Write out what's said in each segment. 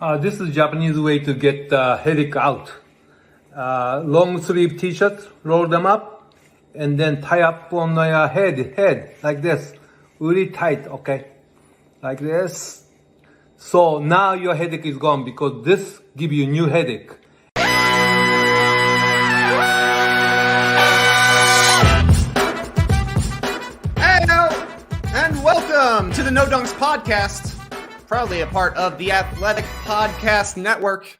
This is Japanese way to get the headache out. Long sleeve t-shirts, roll them up, and then tie up on your head like this, really tight. Okay, like this. So now your headache is gone because this give you new headache. Hello, and welcome to the No Dunks Podcast, proudly a part of the Athletic Podcast Network.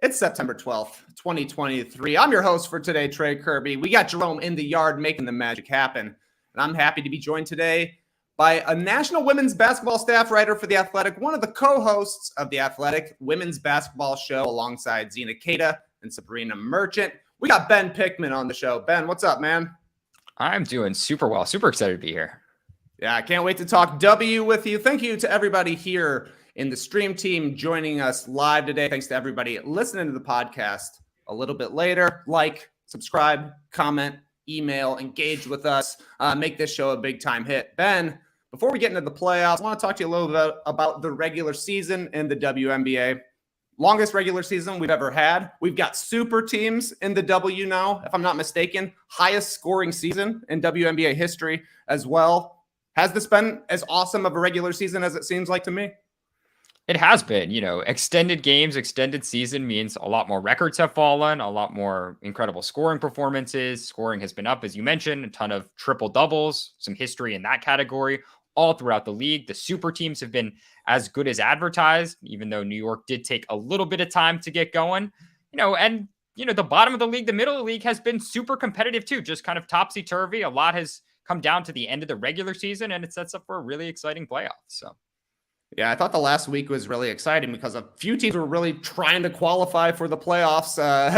It's September 12th, 2023. I'm your host for today, Trey Kirby. We got Jerome in the yard making the magic happen, and I'm happy to be joined today by a national women's basketball staff writer for The Athletic, one of the co-hosts of The Athletic women's basketball show alongside Zena Kata and Sabrina Merchant. We got Ben Pickman on the show. Ben, what's up, man? I'm doing super well. Super excited to be here. Yeah, I can't wait to talk W with you. Thank you to everybody here in the stream team joining us live today. Thanks to everybody listening to the podcast a little bit later. Like, subscribe, comment, email, engage with us. Make this show a big time hit. Ben, before we get into the playoffs, I want to talk to you a little bit about the regular season in the WNBA. Longest regular season we've ever had. We've got super teams in the W now, if I'm not mistaken. Highest scoring season in WNBA history as well. Has this been as awesome of a regular season as it seems like to me? It has been, extended games, extended season means a lot more records have fallen, a lot more incredible scoring performances. Scoring has been up, as you mentioned, a ton of triple doubles, some history in that category all throughout the league. The super teams have been as good as advertised, even though New York did take a little bit of time to get going, and the bottom of the league, the middle of the league has been super competitive too, just kind of topsy-turvy. A lot has come down to the end of the regular season, and it sets up for a really exciting playoff. So, yeah, I thought the last week was really exciting because a few teams were really trying to qualify for the playoffs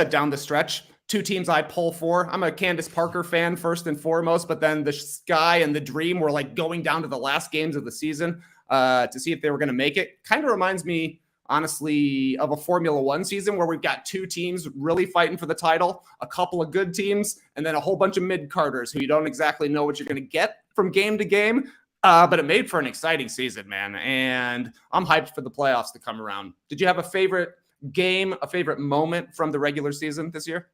down the stretch. Two teams I pull for. I'm a Candace Parker fan first and foremost, but then the Sky and the Dream were like going down to the last games of the season to see if they were going to make it. Kind of reminds me, honestly, of a Formula One season where we've got two teams really fighting for the title, a couple of good teams, and then a whole bunch of mid-carders who you don't exactly know what you're going to get from game to game. But it made for an exciting season, man. And I'm hyped for the playoffs to come around. Did you have a favorite game, a favorite moment from the regular season this year?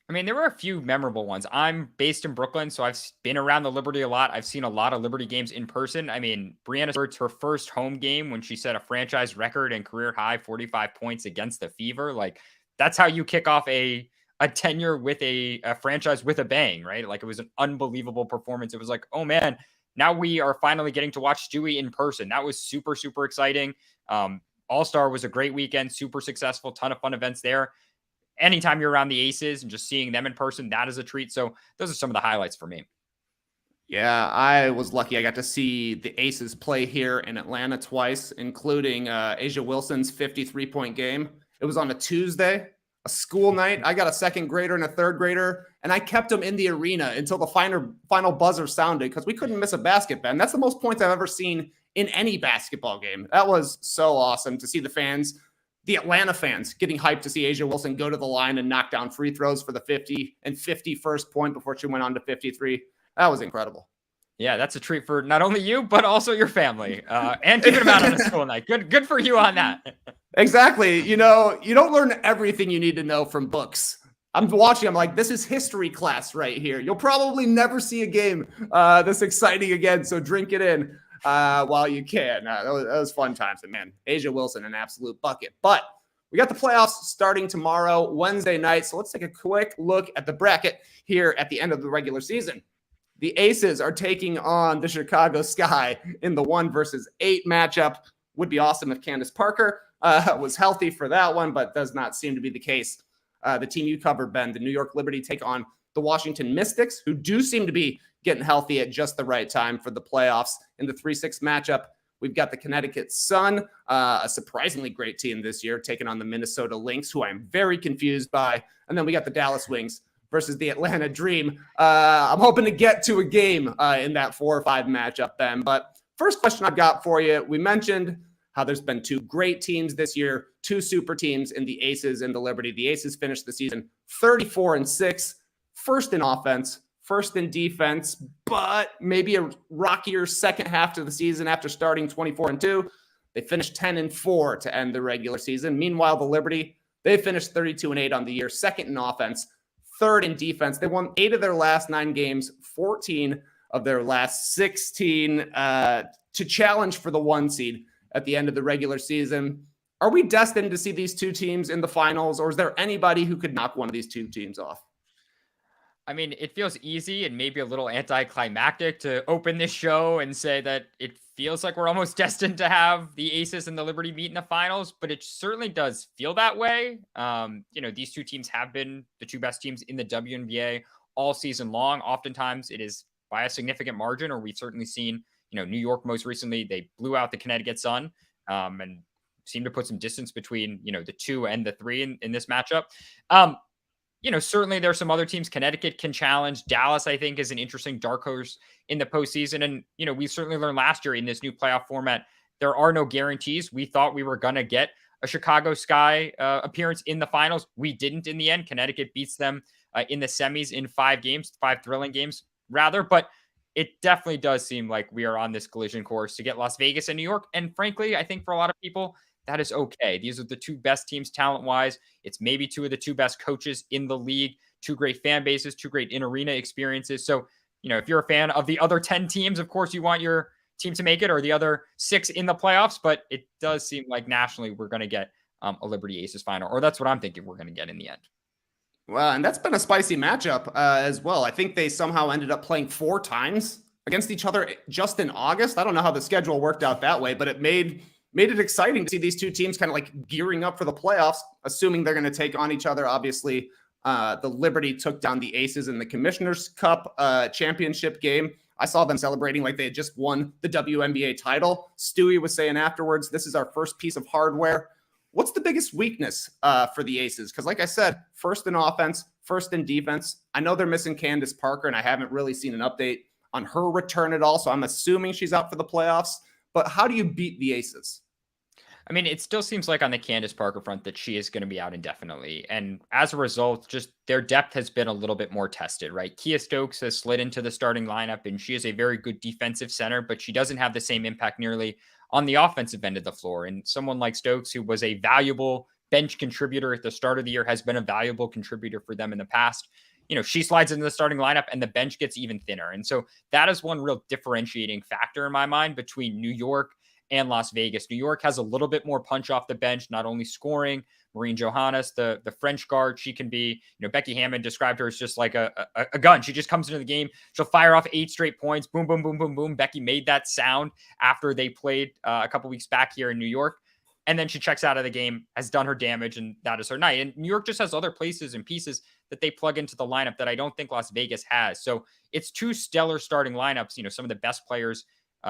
I mean, there were a few memorable ones. I'm based in Brooklyn, so I've been around the Liberty a lot. I've seen a lot of Liberty games in person. I mean, Breanna Stewart's her first home game when she set a franchise record and career high 45 points against the Fever. Like, that's how you kick off a tenure with a franchise with a bang, right? Like, it was an unbelievable performance. It was like, oh man, now we are finally getting to watch Stewie in person. That was super, super exciting. All-Star was a great weekend, super successful, ton of fun events there. Anytime you're around the Aces and just seeing them in person, that is a treat. So those are some of the highlights for me. Yeah, I was lucky. I got to see the Aces play here in Atlanta twice, including A'ja Wilson's 53-point game. It was on a Tuesday, a school night. I got a second grader and a third grader, and I kept them in the arena until the final buzzer sounded because we couldn't miss a basket, Ben. That's the most points I've ever seen in any basketball game. That was so awesome to see the fans, the Atlanta fans, getting hyped to see A'ja Wilson go to the line and knock down free throws for the 50 and 51st point before she went on to 53. That was incredible. Yeah, that's a treat for not only you, but also your family. And keeping them out on a school night. Good for you on that. Exactly. You don't learn everything you need to know from books. I'm watching. I'm like, this is history class right here. You'll probably never see a game this exciting again. So drink it in while you can. That was fun times. And man, A'ja Wilson, an absolute bucket. But we got the playoffs starting tomorrow, Wednesday night. So let's take a quick look at the bracket here at the end of the regular season. The Aces are taking on the Chicago Sky in the 1-8 matchup. Would be awesome if Candace Parker was healthy for that one, but does not seem to be the case. The team you covered, Ben, the New York Liberty, take on the Washington Mystics, who do seem to be getting healthy at just the right time for the playoffs. In the 3-6 matchup, we've got the Connecticut Sun, a surprisingly great team this year, taking on the Minnesota Lynx, who I'm very confused by. And then we got the Dallas Wings versus the Atlanta Dream. I'm hoping to get to a game in that 4 or 5 matchup, Ben. But first question I've got for you, we mentioned how there's been two great teams this year, two super teams in the Aces and the Liberty. The Aces finished the season 34-6, first in offense, first in defense, but maybe a rockier second half to the season after starting 24-2. They finished 10-4 to end the regular season. Meanwhile, the Liberty, they finished 32-8 on the year, second in offense, third in defense. They won 8 of their last 9 games, 14 of their last 16 to challenge for the 1 seed at the end of the regular season. Are we destined to see these two teams in the finals, or is there anybody who could knock one of these two teams off? I mean, it feels easy and maybe a little anticlimactic to open this show and say that it feels like we're almost destined to have the Aces and the Liberty meet in the finals, but it certainly does feel that way. These two teams have been the two best teams in the WNBA all season long. Oftentimes it is by a significant margin, or we've certainly seen, New York most recently, they blew out the Connecticut Sun and seemed to put some distance between, the 2 and the 3 in this matchup. Certainly there's some other teams Connecticut can challenge. Dallas, I think, is an interesting dark horse in the postseason. And, we certainly learned last year in this new playoff format, there are no guarantees. We thought we were going to get a Chicago Sky appearance in the finals. We didn't in the end. Connecticut beats them in the semis in 5 games, 5 thrilling games rather. But it definitely does seem like we are on this collision course to get Las Vegas and New York. And frankly, I think for a lot of people, that is okay. These are the 2 best teams talent-wise. It's maybe 2 of the 2 best coaches in the league, 2 great fan bases, 2 great in-arena experiences. So, if you're a fan of the other 10 teams, of course, you want your team to make it, or the other 6 in the playoffs. But it does seem like nationally we're going to get a Liberty Aces final, or that's what I'm thinking we're going to get in the end. Well, and that's been a spicy matchup as well. I think they somehow ended up playing 4 times against each other just in August. I don't know how the schedule worked out that way, but it made it exciting to see these two teams kind of like gearing up for the playoffs, assuming they're going to take on each other. Obviously, the Liberty took down the Aces in the Commissioner's Cup championship game. I saw them celebrating like they had just won the WNBA title. Stewie was saying afterwards, this is our first piece of hardware. What's the biggest weakness for the Aces? Because like I said, first in offense, first in defense. I know they're missing Candace Parker, and I haven't really seen an update on her return at all, so I'm assuming she's out for the playoffs. But how do you beat the Aces? I mean, it still seems like on the Candace Parker front that she is going to be out indefinitely. And as a result, just their depth has been a little bit more tested, right? Kia Stokes has slid into the starting lineup, and she is a very good defensive center, but she doesn't have the same impact nearly on the offensive end of the floor. And someone like Stokes, who was a valuable bench contributor at the start of the year, has been a valuable contributor for them in the past. She slides into the starting lineup and the bench gets even thinner. And so that is one real differentiating factor in my mind between New York and Las Vegas. New York has a little bit more punch off the bench, not only scoring. Maureen Johannes, the French guard, she can be, Becky Hammond described her as just like a gun. She just comes into the game. She'll fire off 8 straight points. Boom, boom, boom, boom, boom. Becky made that sound after they played a couple weeks back here in New York. And then she checks out of the game, has done her damage, and that is her night. And New York just has other places and pieces that they plug into the lineup that I don't think Las Vegas has. So it's 2 stellar starting lineups, some of the best players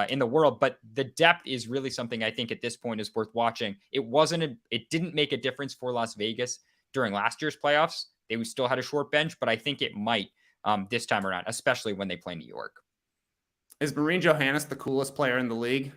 in the world, but the depth is really something I think at this point is worth watching. It didn't make a difference for Las Vegas during last year's playoffs. They still had a short bench, but I think it might this time around, especially when they play New York. Is Maureen Johannes the coolest player in the league?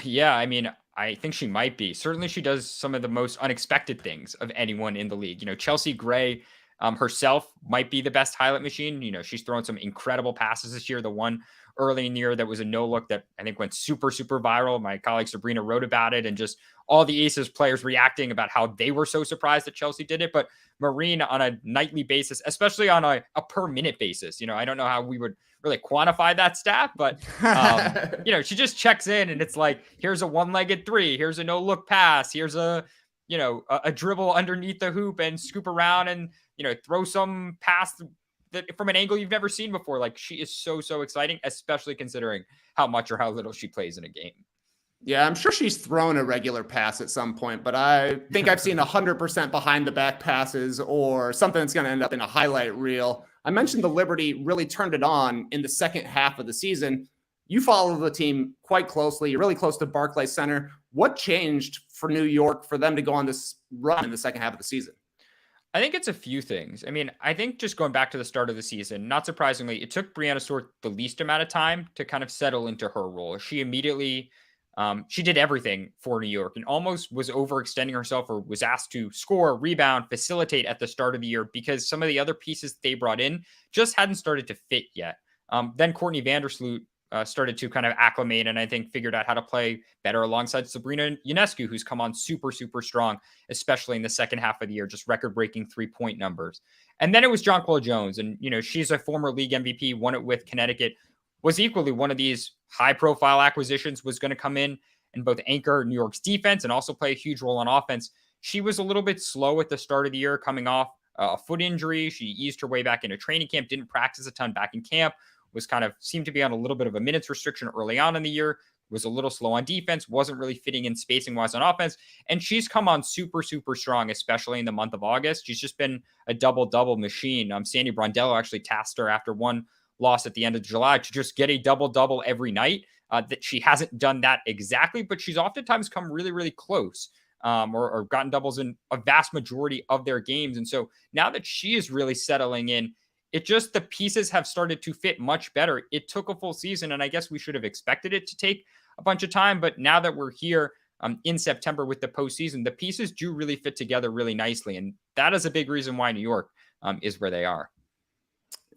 Yeah, I mean, I think she might be. Certainly she does some of the most unexpected things of anyone in the league. Chelsea Gray herself might be the best highlight machine. She's thrown some incredible passes this year. The one early in the year that was a no look that I think went super, super viral. My colleague Sabrina wrote about it, and just all the Aces players reacting about how they were so surprised that Chelsea did it. But Maureen on a nightly basis, especially on a per minute basis, I don't know how we would really quantify that stat, but she just checks in and it's like, here's a 1-legged 3, here's a no look pass, here's a dribble underneath the hoop and scoop around and, throw some pass that from an angle you've never seen before. Like, she is so, so exciting, especially considering how much or how little she plays in a game. Yeah, I'm sure she's thrown a regular pass at some point, but I think I've seen 100% behind the back passes or something that's going to end up in a highlight reel. I mentioned the Liberty really turned it on in the second half of the season. You follow the team quite closely. You're really close to Barclays Center. What changed for New York for them to go on this run in the second half of the season? I think it's a few things. I mean, I think just going back to the start of the season, not surprisingly, it took Breanna Stewart the least amount of time to kind of settle into her role. She immediately, she did everything for New York and almost was overextending herself, or was asked to score, rebound, facilitate at the start of the year because some of the other pieces they brought in just hadn't started to fit yet. Then Courtney Vandersloot started to kind of acclimate and I think figured out how to play better alongside Sabrina Ionescu, who's come on super, super strong, especially in the second half of the year, just record-breaking 3-point numbers. And then it was Jonquel Jones. And, she's a former league MVP, won it with Connecticut, was equally one of these high-profile acquisitions, was going to come in and both anchor New York's defense and also play a huge role on offense. She was a little bit slow at the start of the year coming off a foot injury. She eased her way back into training camp, didn't practice a ton back in camp, seemed to be on a little bit of a minutes restriction early on in the year, was a little slow on defense, wasn't really fitting in spacing wise on offense. And she's come on super, super strong, especially in the month of August. She's just been a double-double machine. Sandy Brondello actually tasked her after one loss at the end of July to just get a double-double every night. That she hasn't done that exactly, but she's oftentimes come really, really close. Or gotten doubles in a vast majority of their games. And so now that she is really settling in, the pieces have started to fit much better. It took a full season, and I guess we should have expected it to take a bunch of time. But now that we're here in September with the postseason, the pieces do really fit together really nicely. And that is a big reason why New York is where they are.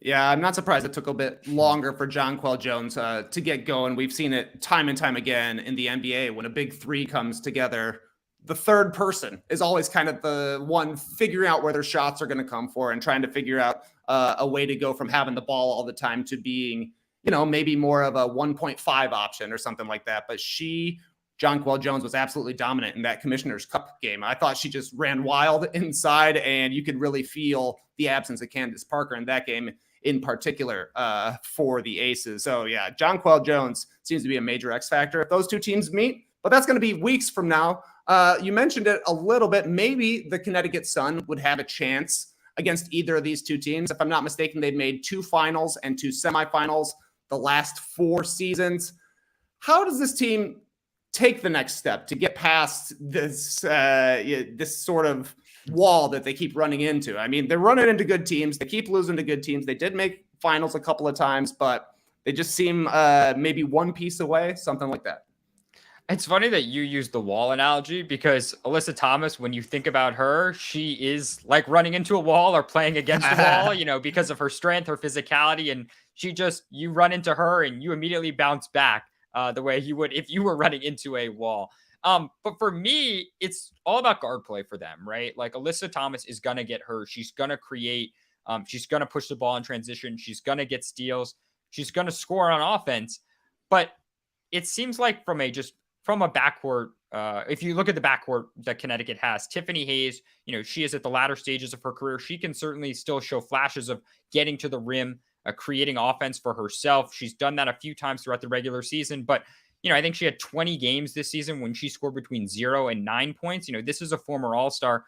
Yeah, I'm not surprised it took a bit longer for Jonquel Jones to get going. We've seen it time and time again in the NBA when a big three comes together. The third person is always kind of the one figuring out where their shots are going to come for and trying to figure out a way to go from having the ball all the time to being, maybe more of a 1.5 option or something like that. But Jonquel Jones was absolutely dominant in that Commissioner's Cup game. I thought she just ran wild inside, and you could really feel the absence of Candace Parker in that game in particular for the Aces. So yeah, Jonquel Jones seems to be a major X factor if those two teams meet, but that's going to be weeks from now. You mentioned it a little bit. Maybe the Connecticut Sun would have a chance against either of these two teams. If I'm not mistaken, they've made 2 finals and 2 semifinals the last 4 seasons. How does this team take the next step to get past this sort of wall that they keep running into? I mean, they're running into good teams. They keep losing to good teams. They did make finals a couple of times, but they just seem maybe one piece away, something like that. It's funny that you use the wall analogy because Alyssa Thomas, when you think about her, she is like running into a wall or playing against a wall, because of her strength, her physicality. And you run into her and you immediately bounce back the way you would if you were running into a wall. But for me, it's all about guard play for them, right? Like Alyssa Thomas is going to get her. She's going to create. She's going to push the ball in transition. She's going to get steals. She's going to score on offense. But it seems like from a backcourt, if you look at the backcourt that Connecticut has, Tiffany Hayes, she is at the latter stages of her career. She can certainly still show flashes of getting to the rim, creating offense for herself. She's done that a few times throughout the regular season, but I think she had 20 games this season when she scored between 0 and 9 points. This is a former All-Star.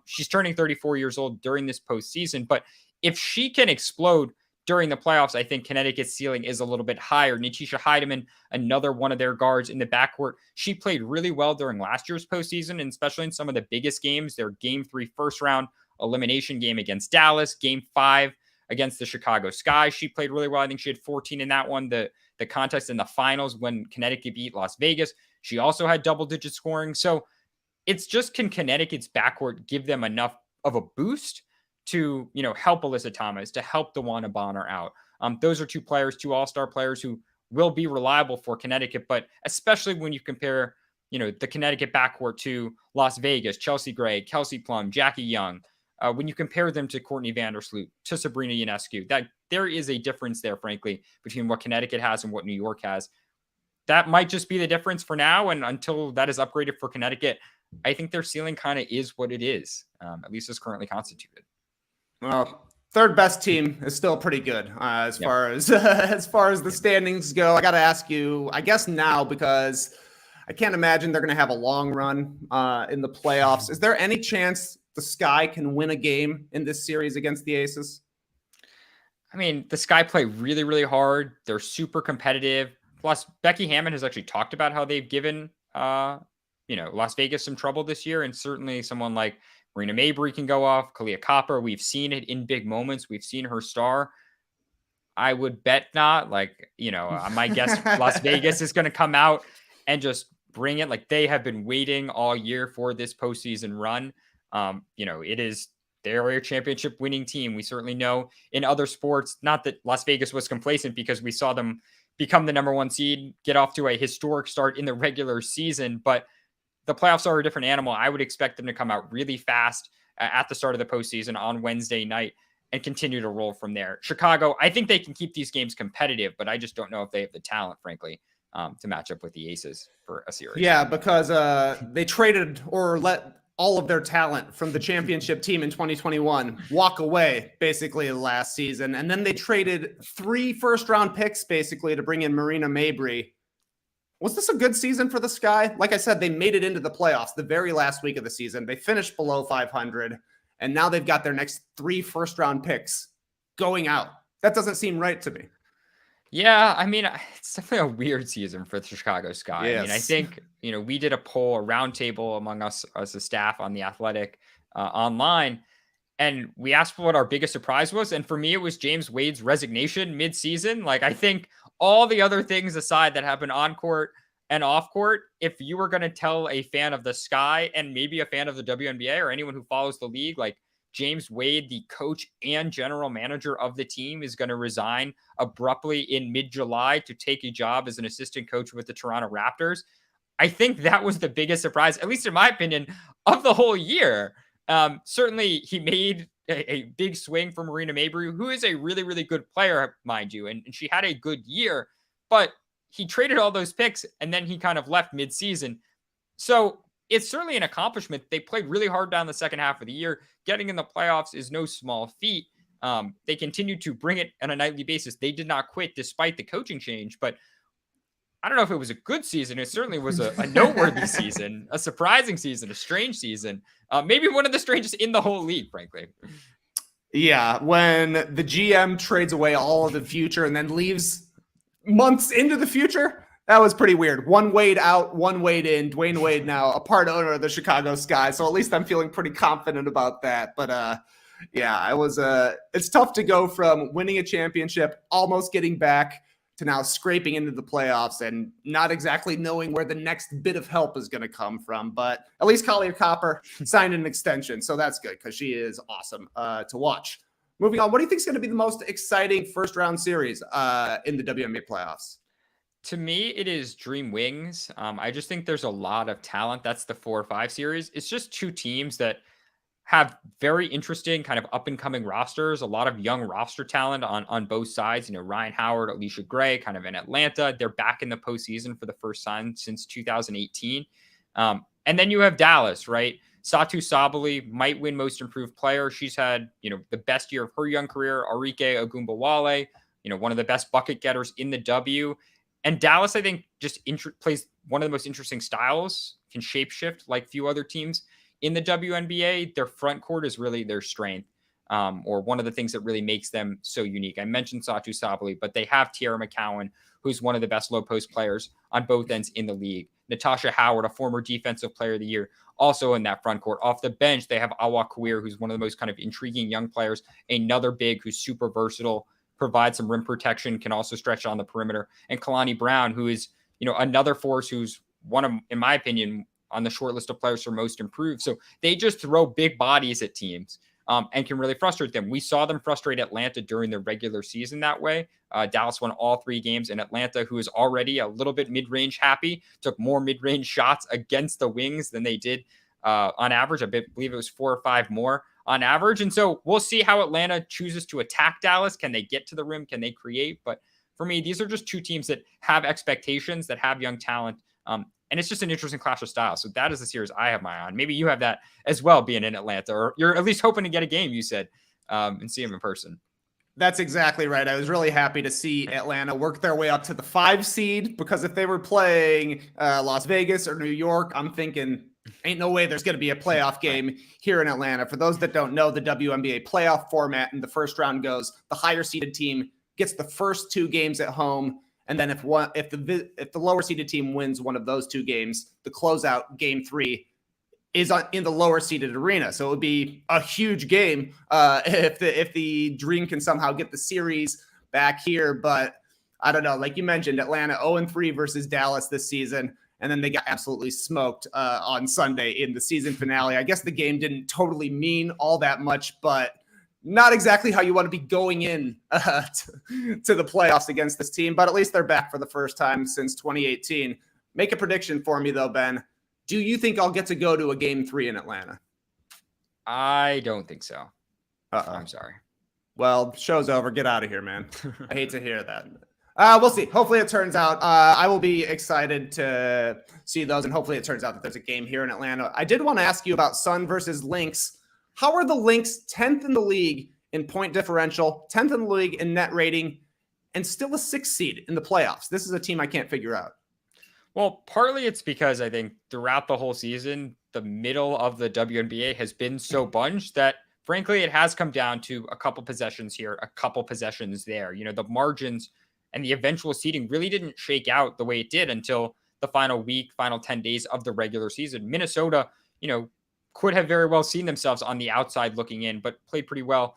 She's turning 34 years old during this postseason, but if she can explode during the playoffs, I think Connecticut's ceiling is a little bit higher. Natisha Heidemann, another one of their guards in the backcourt. She played really well during last year's postseason, and especially in some of the biggest games, their Game 3 first-round elimination game against Dallas, Game 5 against the Chicago Sky. She played really well. I think she had 14 in that one. The contest in the finals when Connecticut beat Las Vegas, she also had double-digit scoring. So it's just, can Connecticut's backcourt give them enough of a boost to, help Alyssa Thomas, to help DeWanna Bonner out? Those are 2 players, 2 all-star players who will be reliable for Connecticut, but especially when you compare, the Connecticut backcourt to Las Vegas, Chelsea Gray, Kelsey Plum, Jackie Young, when you compare them to Courtney Vandersloot, to Sabrina Ionescu, that there is a difference there, frankly, between what Connecticut has and what New York has. That might just be the difference for now, and until that is upgraded for Connecticut, I think their ceiling kind of is what it is, at least as currently constituted. Well, third best team is still pretty good as far as the standings go. I got to ask you, I guess now, because I can't imagine they're going to have a long run in the playoffs. Is there any chance the Sky can win a game in this series against the Aces? I mean, the Sky play really, really hard. They're super competitive. Plus, Becky Hammond has actually talked about how they've given, Las Vegas some trouble this year, and certainly someone like Marina Mabry can go off. Kalia Copper, we've seen it in big moments. We've seen her star. I would bet not. My guess, Las Vegas is going to come out and just bring it. Like, they have been waiting all year for this postseason run. It is their area championship winning team. We certainly know in other sports, not that Las Vegas was complacent, because we saw them become the number 1 seed, get off to a historic start in the regular season. But the playoffs are a different animal. I would expect them to come out really fast at the start of the postseason on Wednesday night and continue to roll from there. Chicago, I think they can keep these games competitive, but I just don't know if they have the talent, frankly, to match up with the Aces for a series. Yeah, because they traded or let all of their talent from the championship team in 2021 walk away basically last season. And then they traded 3 first-round picks basically to bring in Breanna Stewart. Was this a good season for the Sky? Like I said, they made it into the playoffs the very last week of the season. They finished below 500, and now they've got their next 3 first-round picks going out. That doesn't seem right to me. Yeah, I mean, it's definitely a weird season for the Chicago Sky. Yes. I mean, I think, we did a poll, a roundtable among us as a staff on The Athletic online, and we asked what our biggest surprise was. And for me, it was James Wade's resignation mid-season. Like, I think all the other things aside that happened on court and off court, if you were going to tell a fan of the Sky and maybe a fan of the WNBA or anyone who follows the league, like, James Wade, the coach and general manager of the team, is going to resign abruptly in mid-July to take a job as an assistant coach with the Toronto Raptors, I think that was the biggest surprise, at least in my opinion, of the whole year. Certainly, he made a big swing for Breanna Stewart, who is a really, really good player, mind you, and she had a good year, but he traded all those picks, and then he kind of left mid-season. So it's certainly an accomplishment. They played really hard down the second half of the year. Getting in the playoffs is no small feat. They continued to bring it on a nightly basis. They did not quit despite the coaching change, but I don't know if it was a good season. It certainly was a noteworthy season, a surprising season, a strange season, maybe one of the strangest in the whole league, frankly. Yeah, when the GM trades away all of the future and then leaves months into the future, that was pretty weird. One Wade out, one Wade in. Dwayne Wade now a part owner of the Chicago Sky, so at least I'm feeling pretty confident about that. But yeah, it's tough to go from winning a championship, almost getting back, to now scraping into the playoffs and not exactly knowing where the next bit of help is going to come from. But at least Collier Copper signed an extension, so that's good because she is awesome to watch. Moving on, what do you think is going to be the most exciting first-round series in the WNBA playoffs? To me, it is Dream Wings. I just think there's a lot of talent. That's the 4-5 series. It's just 2 teams that have very interesting kind of up-and-coming rosters, a lot of young roster talent on both sides. Ryan Howard, Alicia Gray, kind of in Atlanta. They're back in the postseason for the first time since 2018. And then you have Dallas, right? Satu Sabali might win Most Improved Player. She's had, the best year of her young career. Arike Ogunbowale, one of the best bucket getters in the W. And Dallas, I think, just plays one of the most interesting styles, can shapeshift like few other teams in the WNBA. Their front court is really their strength, or one of the things that really makes them so unique. I mentioned Satu Sabali, but they have Tiara McCowan, who's one of the best low post players on both ends in the league. Natasha Howard, a former defensive player of the year, also in that front court. Off the bench, they have Awa Kawir, who's one of the most kind of intriguing young players, another big who's super versatile, provides some rim protection, can also stretch on the perimeter. And Kalani Brown, who is, another force who's one of, in my opinion, on the short list of players for Most Improved. So they just throw big bodies at teams and can really frustrate them. We saw them frustrate Atlanta during the regular season that way. Dallas won all 3 games, and Atlanta, who is already a little bit mid-range happy, took more mid-range shots against the Wings than they did on average. I believe it was 4 or 5 more on average. And so we'll see how Atlanta chooses to attack Dallas. Can they get to the rim? Can they create? But for me, these are just 2 teams that have expectations, that have young talent. And it's just an interesting clash of styles. So that is the series I have my eye on. Maybe you have that as well, being in Atlanta, or you're at least hoping to get a game, you said, and see them in person. That's exactly right. I was really happy to see Atlanta work their way up to the 5 seed, because if they were playing Las Vegas or New York, I'm thinking ain't no way there's going to be a playoff game here in Atlanta. For those that don't know, the WNBA playoff format in the first round goes, the higher seeded team gets the first 2 games at home. And then if the lower seeded team wins one of those 2 games, the closeout game 3 is in the lower seeded arena. So it would be a huge game if the Dream can somehow get the series back here. But I don't know, like you mentioned, Atlanta 0-3 versus Dallas this season. And then they got absolutely smoked on Sunday in the season finale. I guess the game didn't totally mean all that much, but not exactly how you want to be going in to the playoffs against this team, but at least they're back for the first time since 2018. Make a prediction for me, though, Ben. Do you think I'll get to go to a game 3 in Atlanta? I don't think so. Uh-oh. I'm sorry. Well, show's over. Get out of here, man. I hate to hear that. We'll see. Hopefully it turns out. I will be excited to see those, and hopefully it turns out that there's a game here in Atlanta. I did want to ask you about Sun versus Lynx. How are the Lynx 10th in the league in point differential, 10th in the league in net rating, and still a 6th seed in the playoffs? This is a team I can't figure out. Well, partly it's because I think throughout the whole season, the middle of the WNBA has been so bunched that, frankly, it has come down to a couple possessions here, a couple possessions there. You know, the margins and the eventual seeding really didn't shake out the way it did until the final week, final 10 days of the regular season. Minnesota, you know, could have very well seen themselves on the outside looking in, but played pretty well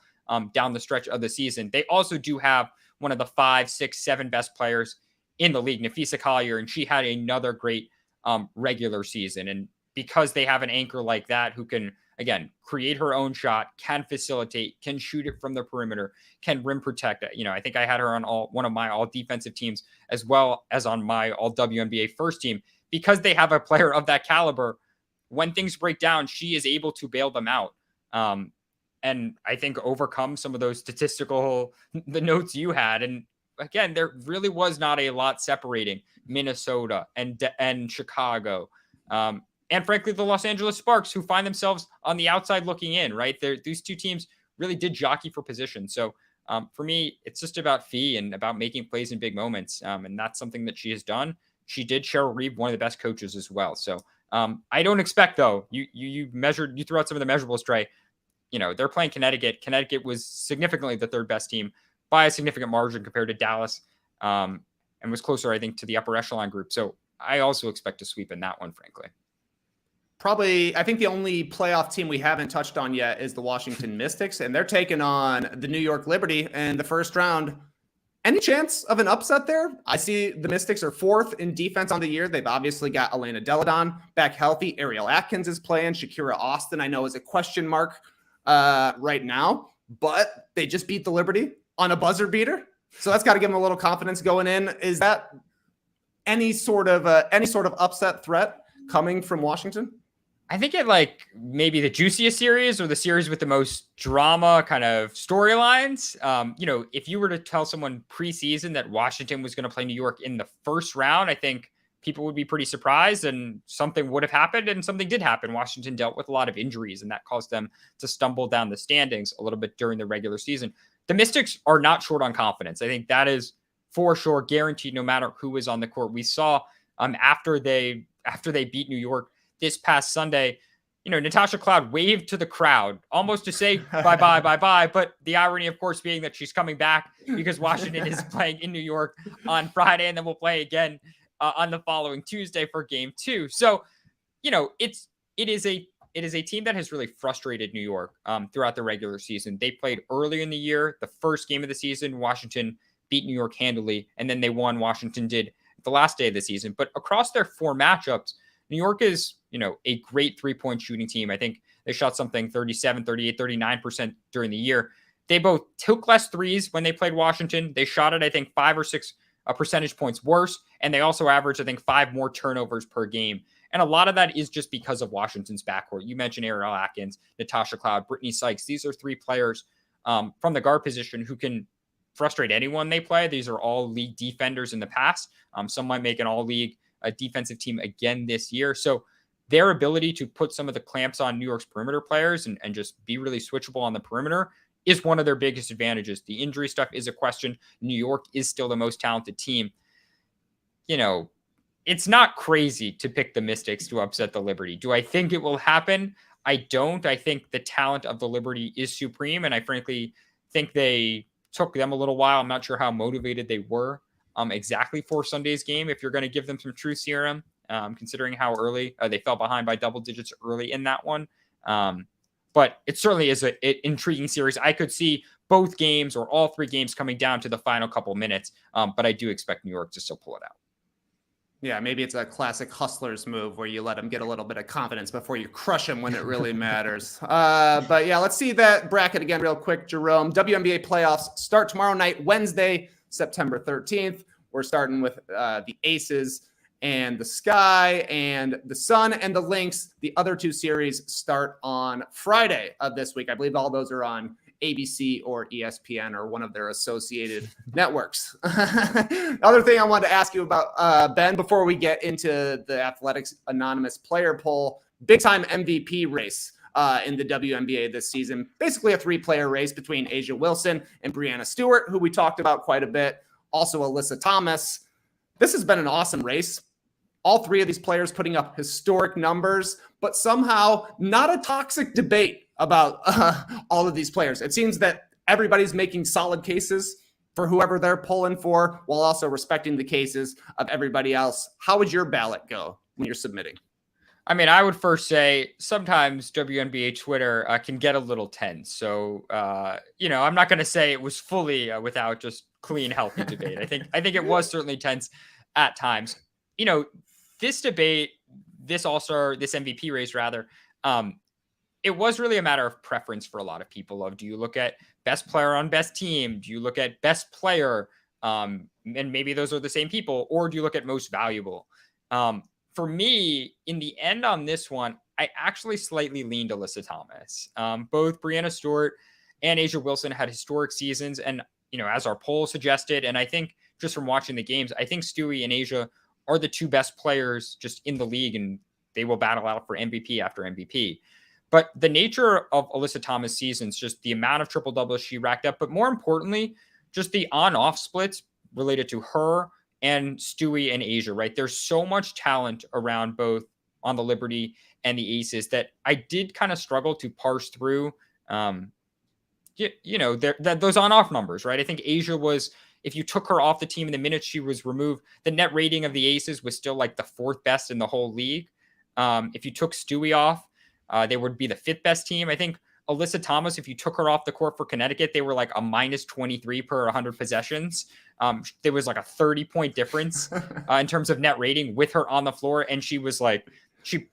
down the stretch of the season. They also do have one of the 5, 6, 7 best players in the league, Nafisa Collier, and she had another great regular season. And because they have an anchor like that who can, again, create her own shot, can facilitate, can shoot it from the perimeter, can rim protect. You know, I think I had her on one of my all defensive teams as well as on my all WNBA first team. Because they have a player of that caliber, when things break down, she is able to bail them out. And I think overcome some of those statistical, the notes you had. And again, there really was not a lot separating Minnesota and Chicago. And frankly, the Los Angeles Sparks, who find themselves on the outside looking in, right? These two teams really did jockey for position. So for me, it's just about Fee and about making plays in big moments. And that's something that she has done. She did Cheryl Reeve, one of the best coaches as well. So I don't expect, though, you threw out some of the measurables, Trey. You know, they're playing Connecticut. Connecticut was significantly the 3rd best team by a significant margin compared to Dallas, and was closer, I think, to the upper echelon group. So I also expect a sweep in that one, frankly. Probably, I think the only playoff team we haven't touched on yet is the Washington Mystics, and they're taking on the New York Liberty in the first round. Any chance of an upset there? I see the Mystics are 4th in defense on the year. They've obviously got Elena Deladon back healthy. Ariel Atkins is playing. Shakira Austin, I know, is a question mark right now, but they just beat the Liberty on a buzzer beater. So that's got to give them a little confidence going in. Is that any sort of upset threat coming from Washington? I think it maybe the juiciest series or the series with the most drama kind of storylines. You know, if you were to tell someone preseason that Washington was going to play New York in the first round, I think people would be pretty surprised and something would have happened, and something did happen. Washington dealt with a lot of injuries, and that caused them to stumble down the standings a little bit during the regular season. The Mystics are not short on confidence. I think that is for sure guaranteed no matter who is on the court. We saw after they beat New York this past Sunday, you know, Natasha Cloud waved to the crowd almost to say bye. But the irony, of course, being that she's coming back because Washington is playing in New York on Friday, and then we'll play again on the following Tuesday for game 2. So, you know, it is a team that has really frustrated New York throughout the regular season. They played early in the year, the first game of the season. Washington beat New York handily, and then they won. Washington did the last day of the season. But across their 4 matchups, New York is, you know, a great 3-point shooting team. I think they shot something 37, 38, 39% during the year. They both took less threes when they played Washington. They shot it, I think, 5 or 6 percentage points worse. And they also averaged, I think, 5 more turnovers per game. And a lot of that is just because of Washington's backcourt. You mentioned Ariel Atkins, Natasha Cloud, Brittany Sykes. These are 3 players from the guard position who can frustrate anyone they play. These are all league defenders in the past. Some might make an all-league defensive team again this year. So their ability to put some of the clamps on New York's perimeter players and just be really switchable on the perimeter is one of their biggest advantages. The injury stuff is a question. New York is still the most talented team. You know, it's not crazy to pick the Mystics to upset the Liberty. Do I think it will happen? I don't. I think the talent of the Liberty is supreme, and I frankly think they took them a little while. I'm not sure how motivated they were exactly for Sunday's game, if you're going to give them some true serum, considering how early they fell behind by double digits early in that one. But it certainly is an intriguing series. I could see both games or all 3 games coming down to the final couple minutes, but I do expect New York to still pull it out. Yeah, maybe it's a classic hustler's move where you let them get a little bit of confidence before you crush them when it really matters. But yeah, let's see that bracket again real quick, Jerome. WNBA playoffs start tomorrow night, Wednesday, September 13th. We're starting with the Aces and the Sky and the Sun and the Lynx. The other two series start on Friday of this week. I believe all those are on ABC or ESPN or one of their associated networks. Other thing I wanted to ask you about, Ben, before we get into the Athletics Anonymous player poll, big time MVP race in the WNBA this season. Basically a 3-player race between A'ja Wilson and Breanna Stewart, who we talked about quite a bit. Also Alyssa Thomas. This has been an awesome race. All 3 of these players putting up historic numbers, but somehow not a toxic debate about all of these players. It seems that everybody's making solid cases for whoever they're pulling for, while also respecting the cases of everybody else. How would your ballot go when you're submitting? I mean, I would first say sometimes WNBA Twitter can get a little tense. So, I'm not going to say it was fully without just clean, healthy debate. I think it was certainly tense at times. This debate, this All-Star, this MVP race rather, it was really a matter of preference for a lot of people. Do you look at best player on best team? Do you look at best player? And maybe those are the same people, or do you look at most valuable? For me, in the end on this one, I actually slightly leaned Alyssa Thomas. Both Breanna Stewart and A'ja Wilson had historic seasons. And, as our poll suggested, and I think just from watching the games, I think Stewie and A'ja are the 2 best players just in the league, and they will battle out for MVP after MVP. But the nature of Alyssa Thomas' seasons, just the amount of triple doubles she racked up, but more importantly, just the on-off splits related to her and Stewie and A'ja, right? There's so much talent around both on the Liberty and the Aces that I did kind of struggle to parse through, those on-off numbers, right? I think A'ja was, if you took her off the team in the minutes she was removed, the net rating of the Aces was still like the 4th best in the whole league. If you took Stewie off, they would be the 5th best team. I think Alyssa Thomas, if you took her off the court for Connecticut, they were like a minus 23 per 100 possessions. There was like a 30-point difference in terms of net rating with her on the floor. And she was like,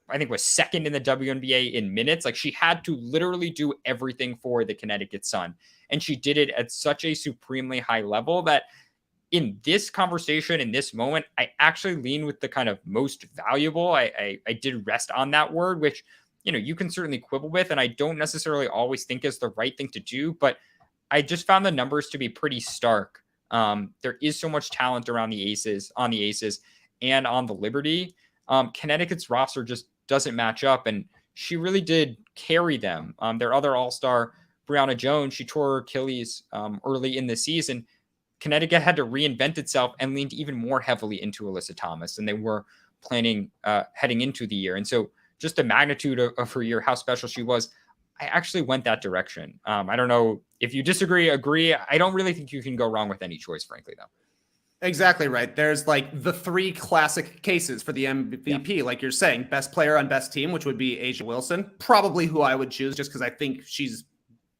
I think was 2nd in the WNBA in minutes. Like she had to literally do everything for the Connecticut Sun. And she did it at such a supremely high level that in this conversation, in this moment, I actually lean with the kind of most valuable. I did rest on that word, which, you can certainly quibble with, and I don't necessarily always think is the right thing to do, but I just found the numbers to be pretty stark. There is so much talent around the Aces, and on the Liberty. Connecticut's roster just doesn't match up, and she really did carry them. Their other All-Star, Brianna Jones, she tore her Achilles early in the season. Connecticut had to reinvent itself and leaned even more heavily into Alyssa Thomas than they were planning heading into the year. And so just the magnitude of her year, how special she was, I actually went that direction. I don't know if you agree. I don't really think you can go wrong with any choice, frankly, though. Exactly right. There's like the 3 classic cases for the MVP, like you're saying, best player on best team, which would be A'ja Wilson, probably who I would choose just because I think she's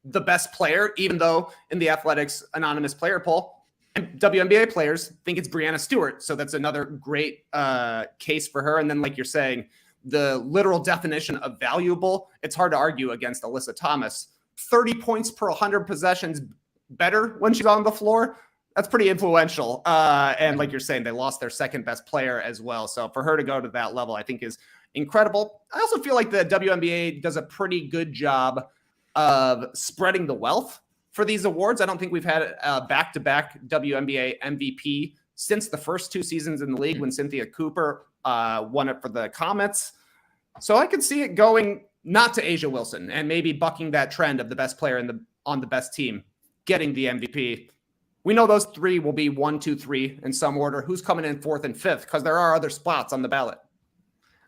the best player, even though in the Athletics Anonymous player poll, and WNBA players think it's Breanna Stewart. So that's another great case for her. And then, like you're saying, the literal definition of valuable, it's hard to argue against Alyssa Thomas. 30 points per 100 possessions better when she's on the floor. That's pretty influential. And like you're saying, they lost their 2nd best player as well. So for her to go to that level, I think is incredible. I also feel like the WNBA does a pretty good job of spreading the wealth for these awards. I don't think we've had a back-to-back WNBA MVP since the first 2 seasons in the league when Cynthia Cooper won it for the Comets. So I could see it going not to A'ja Wilson and maybe bucking that trend of the best player on the best team getting the MVP. We know those 3 will be 1, 2, 3 in some order. Who's coming in 4th and 5th? Because there are other spots on the ballot.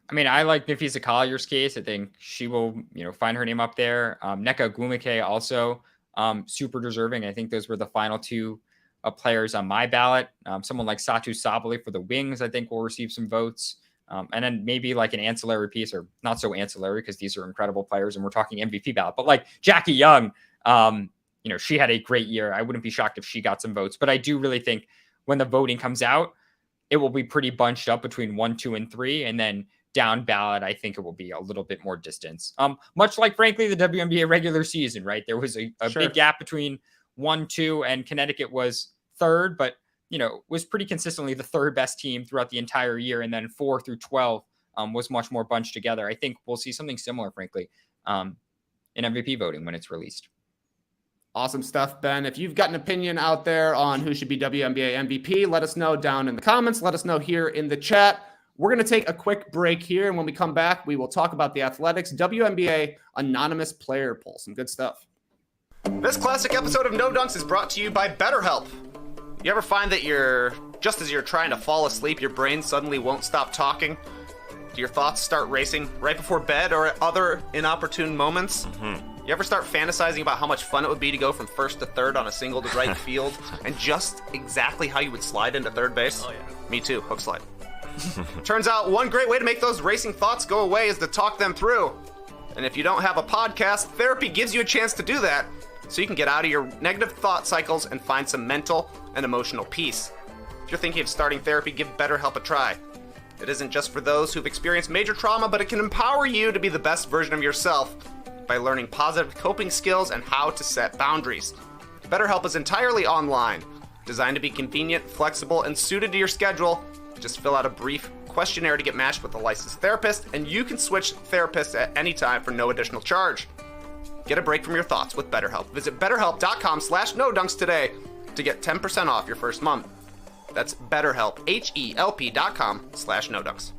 I mean, I like Nafisa Collier's case. I think she will, find her name up there. Nneka Ogwumike also super deserving. I think those were the final 2 players on my ballot. Someone like Satu Sabali for the Wings, I think, will receive some votes. And then maybe like an ancillary piece, or not so ancillary because these are incredible players and we're talking MVP ballot, but like Jackie Young, she had a great year. I wouldn't be shocked if she got some votes, but I do really think when the voting comes out, it will be pretty bunched up between 1, 2, and 3. And then down ballot, I think it will be a little bit more distance. Much like, frankly, the WNBA regular season, right? There was a big gap between 1, 2, and Connecticut was third, but, was pretty consistently the third best team throughout the entire year. And then 4 through 12 was much more bunched together. I think we'll see something similar, frankly, in MVP voting when it's released. Awesome stuff, Ben. If you've got an opinion out there on who should be WNBA MVP, let us know down in the comments. Let us know here in the chat. We're going to take a quick break here, and when we come back, we will talk about the Athletics WNBA Anonymous Player Poll. Some good stuff. This classic episode of No Dunks is brought to you by BetterHelp. You ever find that just as you're trying to fall asleep, your brain suddenly won't stop talking? Do your thoughts start racing right before bed or at other inopportune moments? You ever start fantasizing about how much fun it would be to go from first to third on a single to right field and just exactly how you would slide into third base? Oh, yeah. Me too, hook slide. Turns out one great way to make those racing thoughts go away is to talk them through. And if you don't have a podcast, therapy gives you a chance to do that, so you can get out of your negative thought cycles and find some mental and emotional peace. If you're thinking of starting therapy, give BetterHelp a try. It isn't just for those who've experienced major trauma, but it can empower you to be the best version of yourself by learning positive coping skills and how to set boundaries. BetterHelp is entirely online, designed to be convenient, flexible, and suited to your schedule. Just fill out a brief questionnaire to get matched with a licensed therapist, and you can switch therapists at any time for no additional charge. Get a break from your thoughts with BetterHelp. Visit betterhelp.com/nodunks today to get 10% off your first month. That's BetterHelp, HELP.com/nodunks.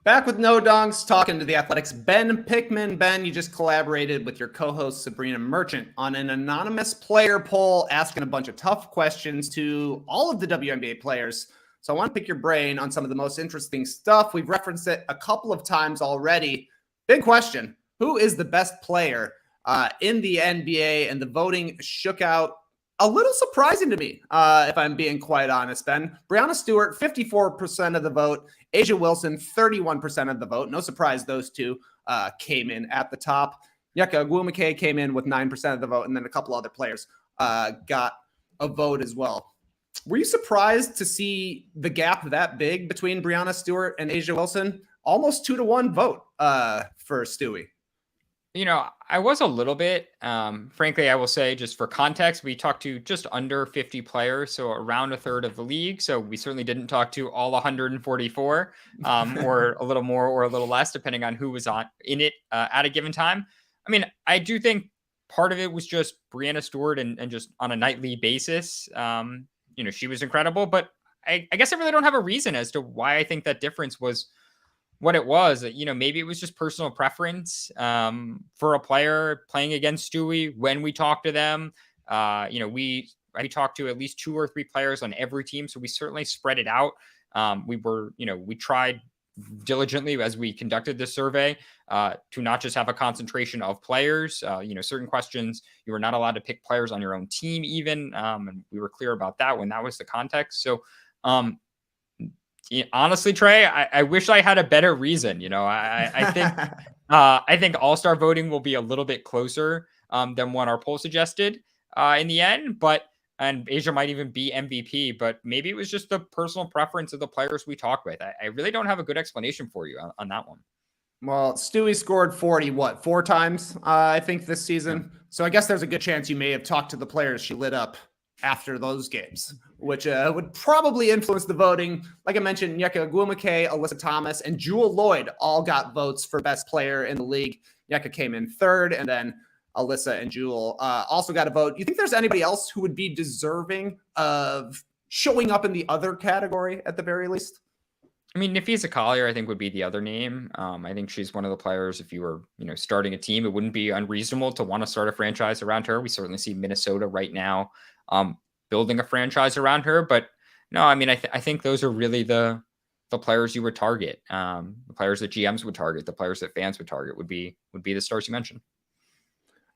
Back with No Dunks, talking to the Athletics' Ben Pickman. Ben, you just collaborated with your co-host Sabrina Merchant on an anonymous player poll, asking a bunch of tough questions to all of the WNBA players. So I want to pick your brain on some of the most interesting stuff. We've referenced it a couple of times already. Big question: who is the best player in the NBA? And the voting shook out a little surprising to me, if I'm being quite honest, Ben. Breanna Stewart, 54% of the vote. A'ja Wilson, 31% of the vote. No surprise those two came in at the top. Onyeka Ogwumike came in with 9% of the vote, and then a couple other players got a vote as well. Were you surprised to see the gap that big between Breanna Stewart and A'ja Wilson? Almost 2-1 vote for Stewie. I was a little bit, frankly, I will say, just for context, we talked to just under 50 players, so around a third of the league. So we certainly didn't talk to all 144, or a little more or a little less, depending on who was in it at a given time. I mean, I do think part of it was just Breanna Stewart and just on a nightly basis, she was incredible. But I guess I really don't have a reason as to why I think that difference was what it was. Maybe it was just personal preference for a player playing against Stewie. When we talked to them, we talked to at least 2 or 3 players on every team, so we certainly spread it out. We tried diligently as we conducted this survey to not just have a concentration of players. Certain questions you were not allowed to pick players on your own team even, and we were clear about that when that was the context. So honestly, Trey, I wish I had a better reason. I think all-star voting will be a little bit closer than what our poll suggested in the end. And A'ja might even be MVP, but maybe it was just the personal preference of the players we talked with. I really don't have a good explanation for you on that one. Well, Stewie scored 40, 4 times, I think, this season. Yeah. So I guess there's a good chance you may have talked to the players she lit up after those games, which would probably influence the voting. Like I mentioned, Onyeka Ogwumike, Alyssa Thomas, and Jewel Lloyd all got votes for best player in the league. Onyeka came in third, and then Alyssa and Jewel also got a vote. You think there's anybody else who would be deserving of showing up in the other category at the very least? I mean, Nafisa Collier, I think, would be the other name. I think she's one of the players, if you were, starting a team, it wouldn't be unreasonable to want to start a franchise around her. We certainly see Minnesota right now building a franchise around her. But no, I mean, I think those are really the players you would target. The players that GMs would target, the players that fans would target would be the stars you mentioned.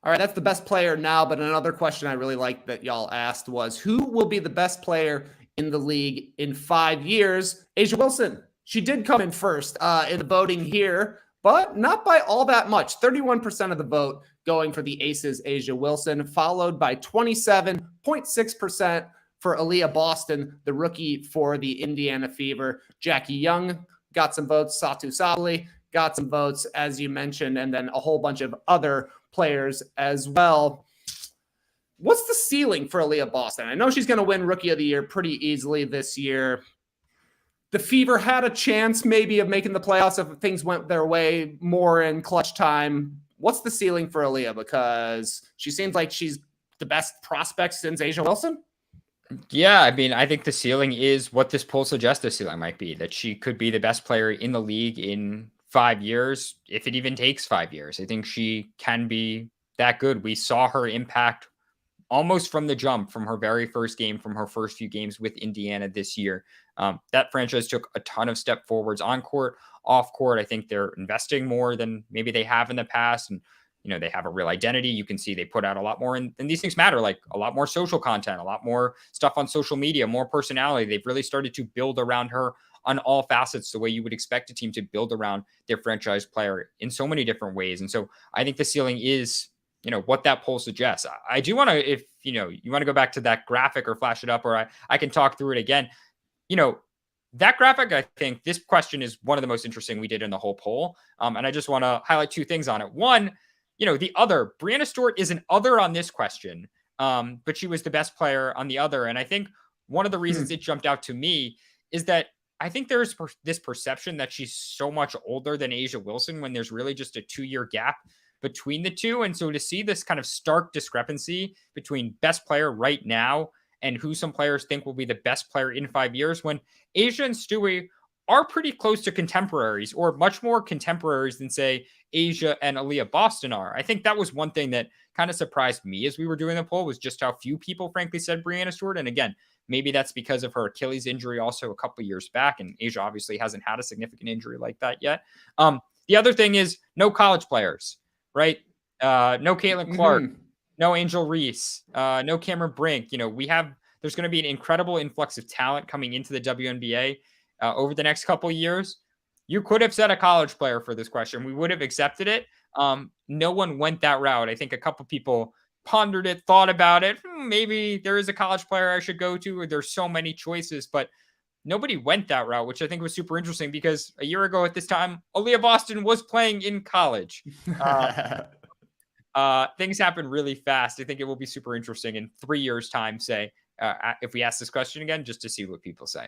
All right, that's the best player now. But another question I really liked that y'all asked was, who will be the best player in the league in 5 years? A'ja Wilson. She did come in first in the voting here, but not by all that much. 31% of the vote going for the Aces, A'ja Wilson, followed by 27.6% for Aaliyah Boston, the rookie for the Indiana Fever. Jackie Young got some votes. Satu Sabali got some votes, as you mentioned, and then a whole bunch of other players as well. What's the ceiling for Aaliyah Boston? I know she's going to win Rookie of the Year pretty easily this year. The Fever had a chance maybe of making the playoffs if things went their way more in clutch time. What's the ceiling for Aaliyah? Because she seems like she's the best prospect since Asia Wilson. Yeah, I mean, I think the ceiling is what this poll suggests the ceiling might be, that she could be the best player in the league in 5 years, if it even takes 5 years. I think she can be that good. We saw her impact almost from the jump, from her very first game, from her first few games with Indiana this year. That franchise took a ton of step forwards on court, off court. I think they're investing more than maybe they have in the past. And, you know, they have a real identity. You can see they put out a lot more, and these things matter, like a lot more social content, a lot more stuff on social media, more personality. They've really started to build around her on all facets, the way you would expect a team to build around their franchise player in so many different ways. And so I think the ceiling is, you know, what that poll suggests. I do want to, if, you know, you want to go back to that graphic or flash it up, or I can talk through it again. You know, that graphic, I think this question is one of the most interesting we did in the whole poll. And I just want to highlight two things on it. One, you know, the other, Breanna Stewart is an other on this question, but she was the best player on the other. And I think one of the reasons it jumped out to me is that I think there's this perception that she's so much older than Asia Wilson when there's really just a 2-year gap between the two. And so to see this kind of stark discrepancy between best player right now and who some players think will be the best player in 5 years, when Asia and Stewie are pretty close to contemporaries, or much more contemporaries than, say, Asia and Aaliyah Boston are. I think that was one thing that kind of surprised me as we were doing the poll, was just how few people frankly said Breanna Stewart. And again, maybe that's because of her Achilles injury also a couple of years back, and Asia obviously hasn't had a significant injury like that yet. The other thing is no college players, right? No Caitlin Clark, no Angel Reese, no Cameron Brink. You know, there's going to be an incredible influx of talent coming into the WNBA over the next couple of years. You could have said a college player for this question. We would have accepted it. No one went that route. I think a couple people pondered it, thought about it. Maybe there is a college player I should go to, or there's so many choices, but nobody went that route, which I think was super interesting, because a year ago at this time, Aaliyah Boston was playing in college. Things happen really fast. I think it will be super interesting in 3 years' time, say, if we ask this question again, just to see what people say.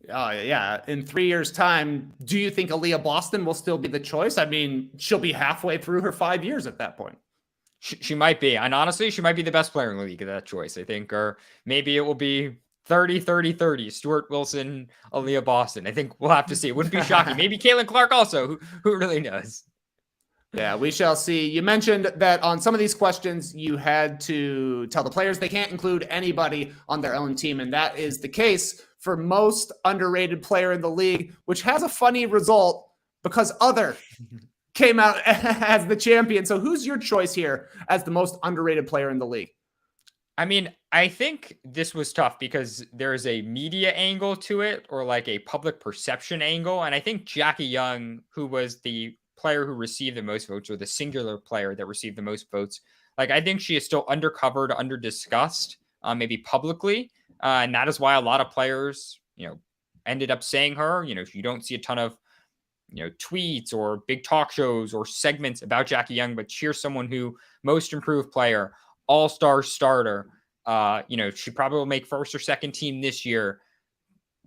Yeah. In 3 years' time, do you think Aaliyah Boston will still be the choice? I mean, she'll be halfway through her 5 years at that point. She might be. And honestly, she might be the best player in the league at that choice, I think. Or maybe it will be 30-30-30. Stewart, Wilson, Aaliyah Boston. I think we'll have to see. It wouldn't be shocking. Maybe Caitlin Clark also. Who really knows? Yeah, we shall see. You mentioned that on some of these questions, you had to tell the players they can't include anybody on their own team. And that is the case for most underrated player in the league, which has a funny result because other came out as the champion. So who's your choice here as the most underrated player in the league? I mean, I think this was tough because there's a media angle to it, or like a public perception angle. And I think Jackie Young, who was the player who received the most votes, or the singular player that received the most votes, like, I think she is still undercovered, under discussed, maybe publicly. And that is why a lot of players, you know, ended up saying her. You know, you don't see a ton of, you know, tweets or big talk shows or segments about Jackie Young, but she's someone who most improved player, all-star starter. You know, she probably will make first or second team this year.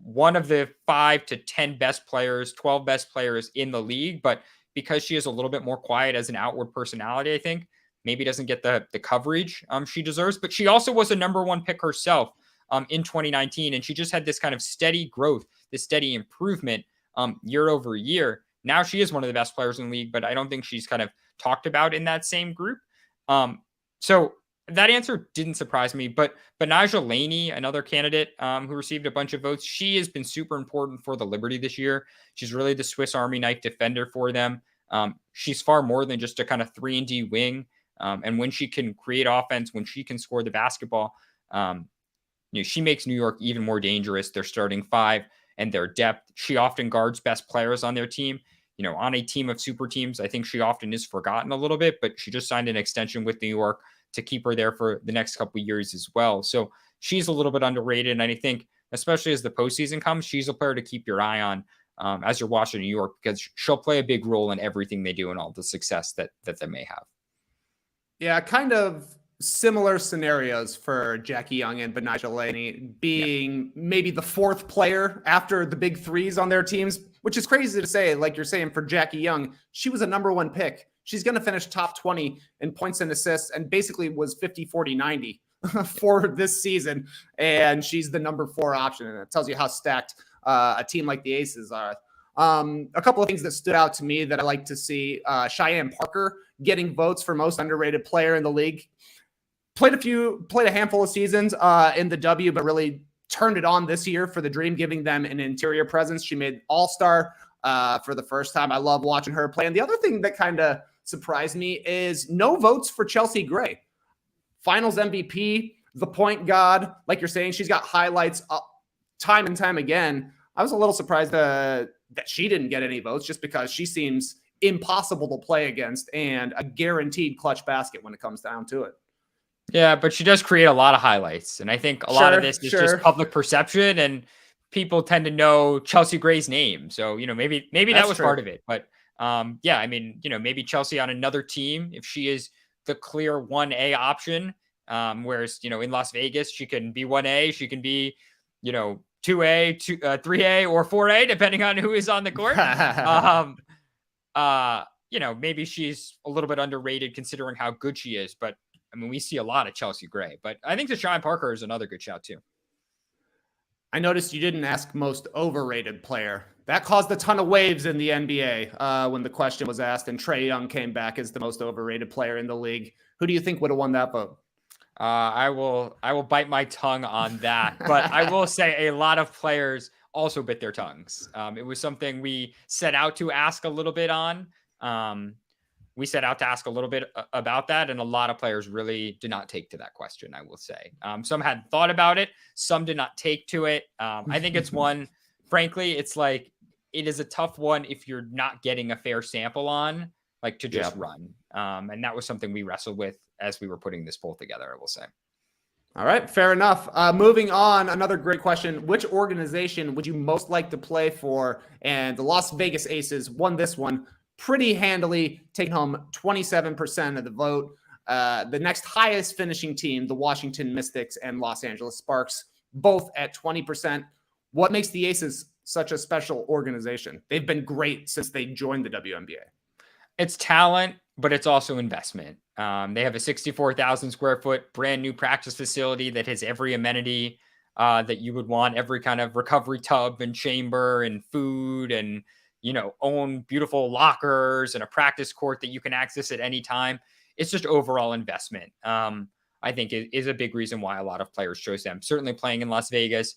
One of the 5 to 10 best players, 12 best players in the league. But because she is a little bit more quiet as an outward personality, I think maybe doesn't get the coverage she deserves. But she also was a number 1 pick herself in 2019. And she just had this kind of steady growth, this steady improvement year over year. Now she is one of the best players in the league, but I don't think she's kind of talked about in that same group. So that answer didn't surprise me. But Naja Laney, another candidate who received a bunch of votes, she has been super important for the Liberty this year. She's really the Swiss Army knife defender for them. She's far more than just a kind of 3-and-D wing. And when she can create offense, when she can score the basketball, you know, she makes New York even more dangerous. Their starting 5 and their depth. She often guards best players on their team. You know, on a team of super teams, I think she often is forgotten a little bit, but she just signed an extension with New York to keep her there for the next couple of years as well. So she's a little bit underrated. And I think, especially as the postseason comes, she's a player to keep your eye on as you're watching New York, because she'll play a big role in everything they do and all the success that they may have. Yeah, kind of similar scenarios for Jackie Young and Benijah Laney being maybe the fourth player after the big threes on their teams, which is crazy to say. Like you're saying, for Jackie Young, she was a number 1 pick. She's going to finish top 20 in points and assists and basically was 50, 40, 90 for this season. And she's the number 4 option. And it tells you how stacked a team like the Aces are. A couple of things that stood out to me that I like to see, Cheyenne Parker getting votes for most underrated player in the league. Played a handful of seasons in the W, but really turned it on this year for the Dream, giving them an interior presence. She made All-Star for the first time. I love watching her play. And the other thing that kind of surprised me is no votes for Chelsea Gray. Finals MVP, the point guard. Like you're saying, she's got highlights time and time again. I was a little surprised that she didn't get any votes, just because she seems impossible to play against and a guaranteed clutch basket when it comes down to it. Yeah, but she does create a lot of highlights. And I think a lot of this is just public perception, and people tend to know Chelsea Gray's name. So, maybe that was part of it. But yeah, I mean, maybe Chelsea on another team, if she is the clear 1A option, whereas, in Las Vegas, she can be 1A, she can be, 2A, 3A, or 4A, depending on who is on the court. Maybe she's a little bit underrated considering how good she is. But I mean, we see a lot of Chelsea Gray, but I think Cheyenne Parker is another good shout too. I noticed you didn't ask most overrated player. That caused a ton of waves in the NBA when the question was asked, and Trae Young came back as the most overrated player in the league. Who do you think would have won that vote? I will bite my tongue on that, but I will say a lot of players also bit their tongues. It was something we set out to ask a little bit on. We set out to ask a little bit about that, and a lot of players really did not take to that question, I will say. Some had thought about it. Some did not take to it. I think it's one, frankly, it's like, it is a tough one if you're not getting a fair sample on, like, to just run. And that was something we wrestled with as we were putting this poll together, I will say. All right, fair enough. Moving on, another great question. Which organization would you most like to play for? And the Las Vegas Aces won this one pretty handily, taking home 27% of the vote. The next highest finishing team, the Washington Mystics and Los Angeles Sparks, both at 20%. What makes the Aces such a special organization? They've been great since they joined the WNBA. It's talent, but it's also investment. They have a 64,000 square foot brand new practice facility that has every amenity that you would want, every kind of recovery tub and chamber and food, and own beautiful lockers and a practice court that you can access at any time. It's just overall investment. I think it is a big reason why a lot of players chose them. Certainly playing in Las Vegas,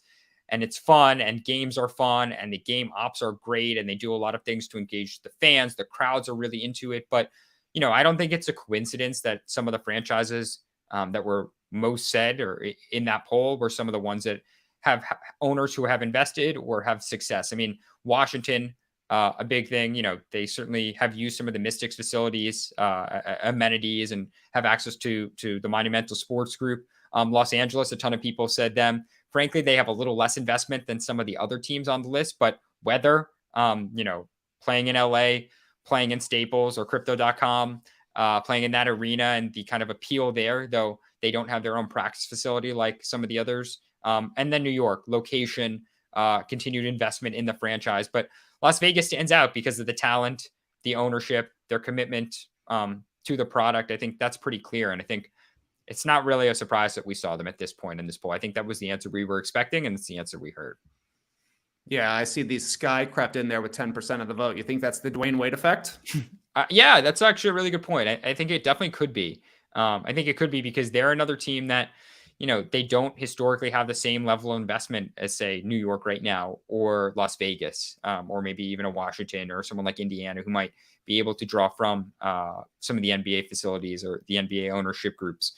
and it's fun, and games are fun, and the game ops are great, and they do a lot of things to engage the fans. The crowds are really into it. But, I don't think it's a coincidence that some of the franchises that were most said or in that poll were some of the ones that have owners who have invested or have success. I mean, Washington, a big thing, they certainly have used some of the Mystics facilities, amenities, and have access to the Monumental Sports Group. Los Angeles, a ton of people said them. Frankly, they have a little less investment than some of the other teams on the list, but weather, playing in LA, playing in Staples or Crypto.com, playing in that arena, and the kind of appeal there, though they don't have their own practice facility like some of the others. And then New York, location, continued investment in the franchise. But Las Vegas stands out because of the talent, the ownership, their commitment to the product. I think that's pretty clear. And I think it's not really a surprise that we saw them at this point in this poll. I think that was the answer we were expecting, and it's the answer we heard. Yeah, I see the Sky crept in there with 10% of the vote. You think that's the Dwayne Wade effect? Yeah, that's actually a really good point. I think it definitely could be. I think it could be because they're another team that, they don't historically have the same level of investment as, say, New York right now, or Las Vegas, or maybe even a Washington or someone like Indiana who might be able to draw from some of the NBA facilities or the NBA ownership groups.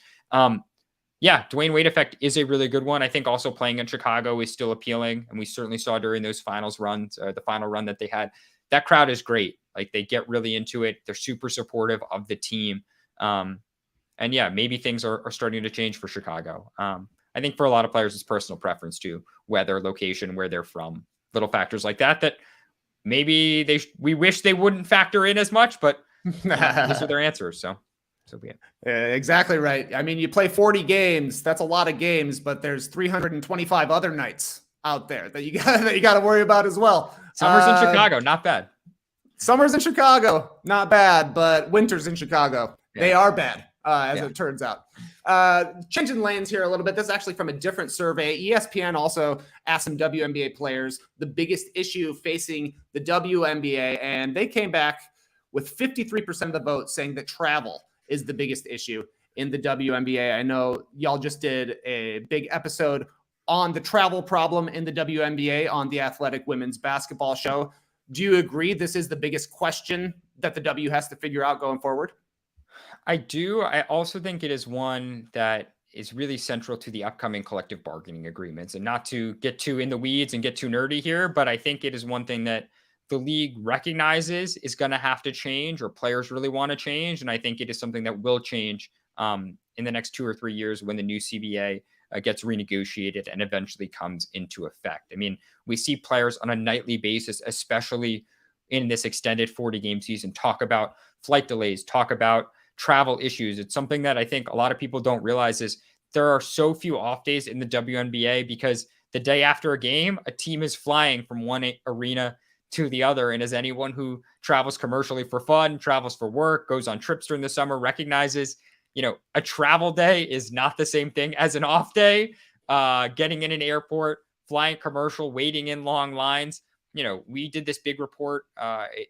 Yeah, Dwayne Wade effect is a really good one. I think also playing in Chicago is still appealing. And we certainly saw during those finals runs, the final run that they had, that crowd is great. Like, they get really into it. They're super supportive of the team. And And yeah, maybe things are starting to change for Chicago. I think for a lot of players, it's personal preference too, weather, location, where they're from, little factors like that maybe we wish they wouldn't factor in as much, but these are their answers. So be it. Exactly right. I mean, you play 40 games. That's a lot of games, but there's 325 other nights out there that you got to worry about as well. Summers in Chicago, not bad. Summers in Chicago, not bad, but winters in Chicago, they are bad, as it turns out. Changing lanes here a little bit. This is actually from a different survey. ESPN also asked some WNBA players the biggest issue facing the WNBA, and they came back with 53% of the vote saying that travel is the biggest issue in the WNBA. I know y'all just did a big episode on the travel problem in the WNBA on the Athletic Women's Basketball Show. Do you agree this is the biggest question that the W has to figure out going forward? I do. I also think it is one that is really central to the upcoming collective bargaining agreements. And not to get too in the weeds and get too nerdy here, but I think it is one thing that the league recognizes is going to have to change, or players really want to change. And I think it is something that will change in the next 2 or 3 years when the new CBA gets renegotiated and eventually comes into effect. I mean, we see players on a nightly basis, especially in this extended 40-game season, talk about flight delays, talk about travel issues. It's something that I think a lot of people don't realize is there are so few off days in the WNBA because the day after a game, a team is flying from one arena to the other. And as anyone who travels commercially for fun, travels for work, goes on trips during the summer, recognizes, a travel day is not the same thing as an off day. Getting in an airport, flying commercial, waiting in long lines. We did this big report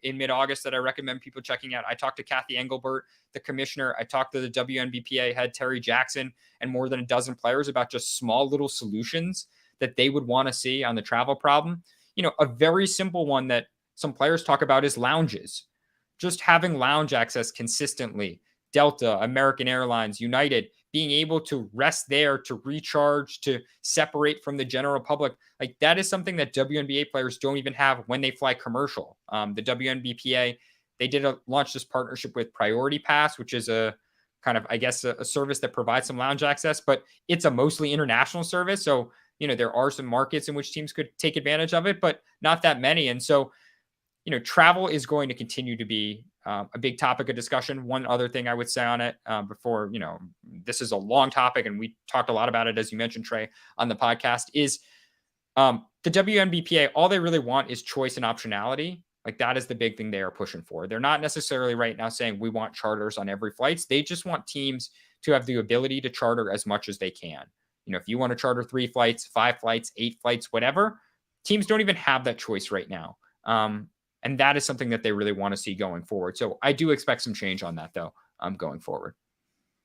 in mid-August that I recommend people checking out. I talked to Kathy Engelbert, the commissioner. I talked to the WNBPA head, Terry Jackson, and more than a dozen players about just small little solutions that they would want to see on the travel problem. A very simple one that some players talk about is lounges. Just having lounge access consistently. Delta, American Airlines, United, being able to rest there, to recharge, to separate from the general public. Like, that is something that WNBA players don't even have when they fly commercial. The WNBPA, they launch this partnership with Priority Pass, which is a kind of, I guess, a service that provides some lounge access, but it's a mostly international service. So, there are some markets in which teams could take advantage of it, but not that many. And so, travel is going to continue to be a big topic of discussion. One other thing I would say on it before, this is a long topic and we talked a lot about it, as you mentioned, Trey, on the podcast, is the WNBPA, all they really want is choice and optionality. Like, that is the big thing they are pushing for. They're not necessarily right now saying we want charters on every flight. They just want teams to have the ability to charter as much as they can. If you want to charter 3 flights, 5 flights, 8 flights, whatever, teams don't even have that choice right now. And that is something that they really want to see going forward. So I do expect some change on that, though, going forward.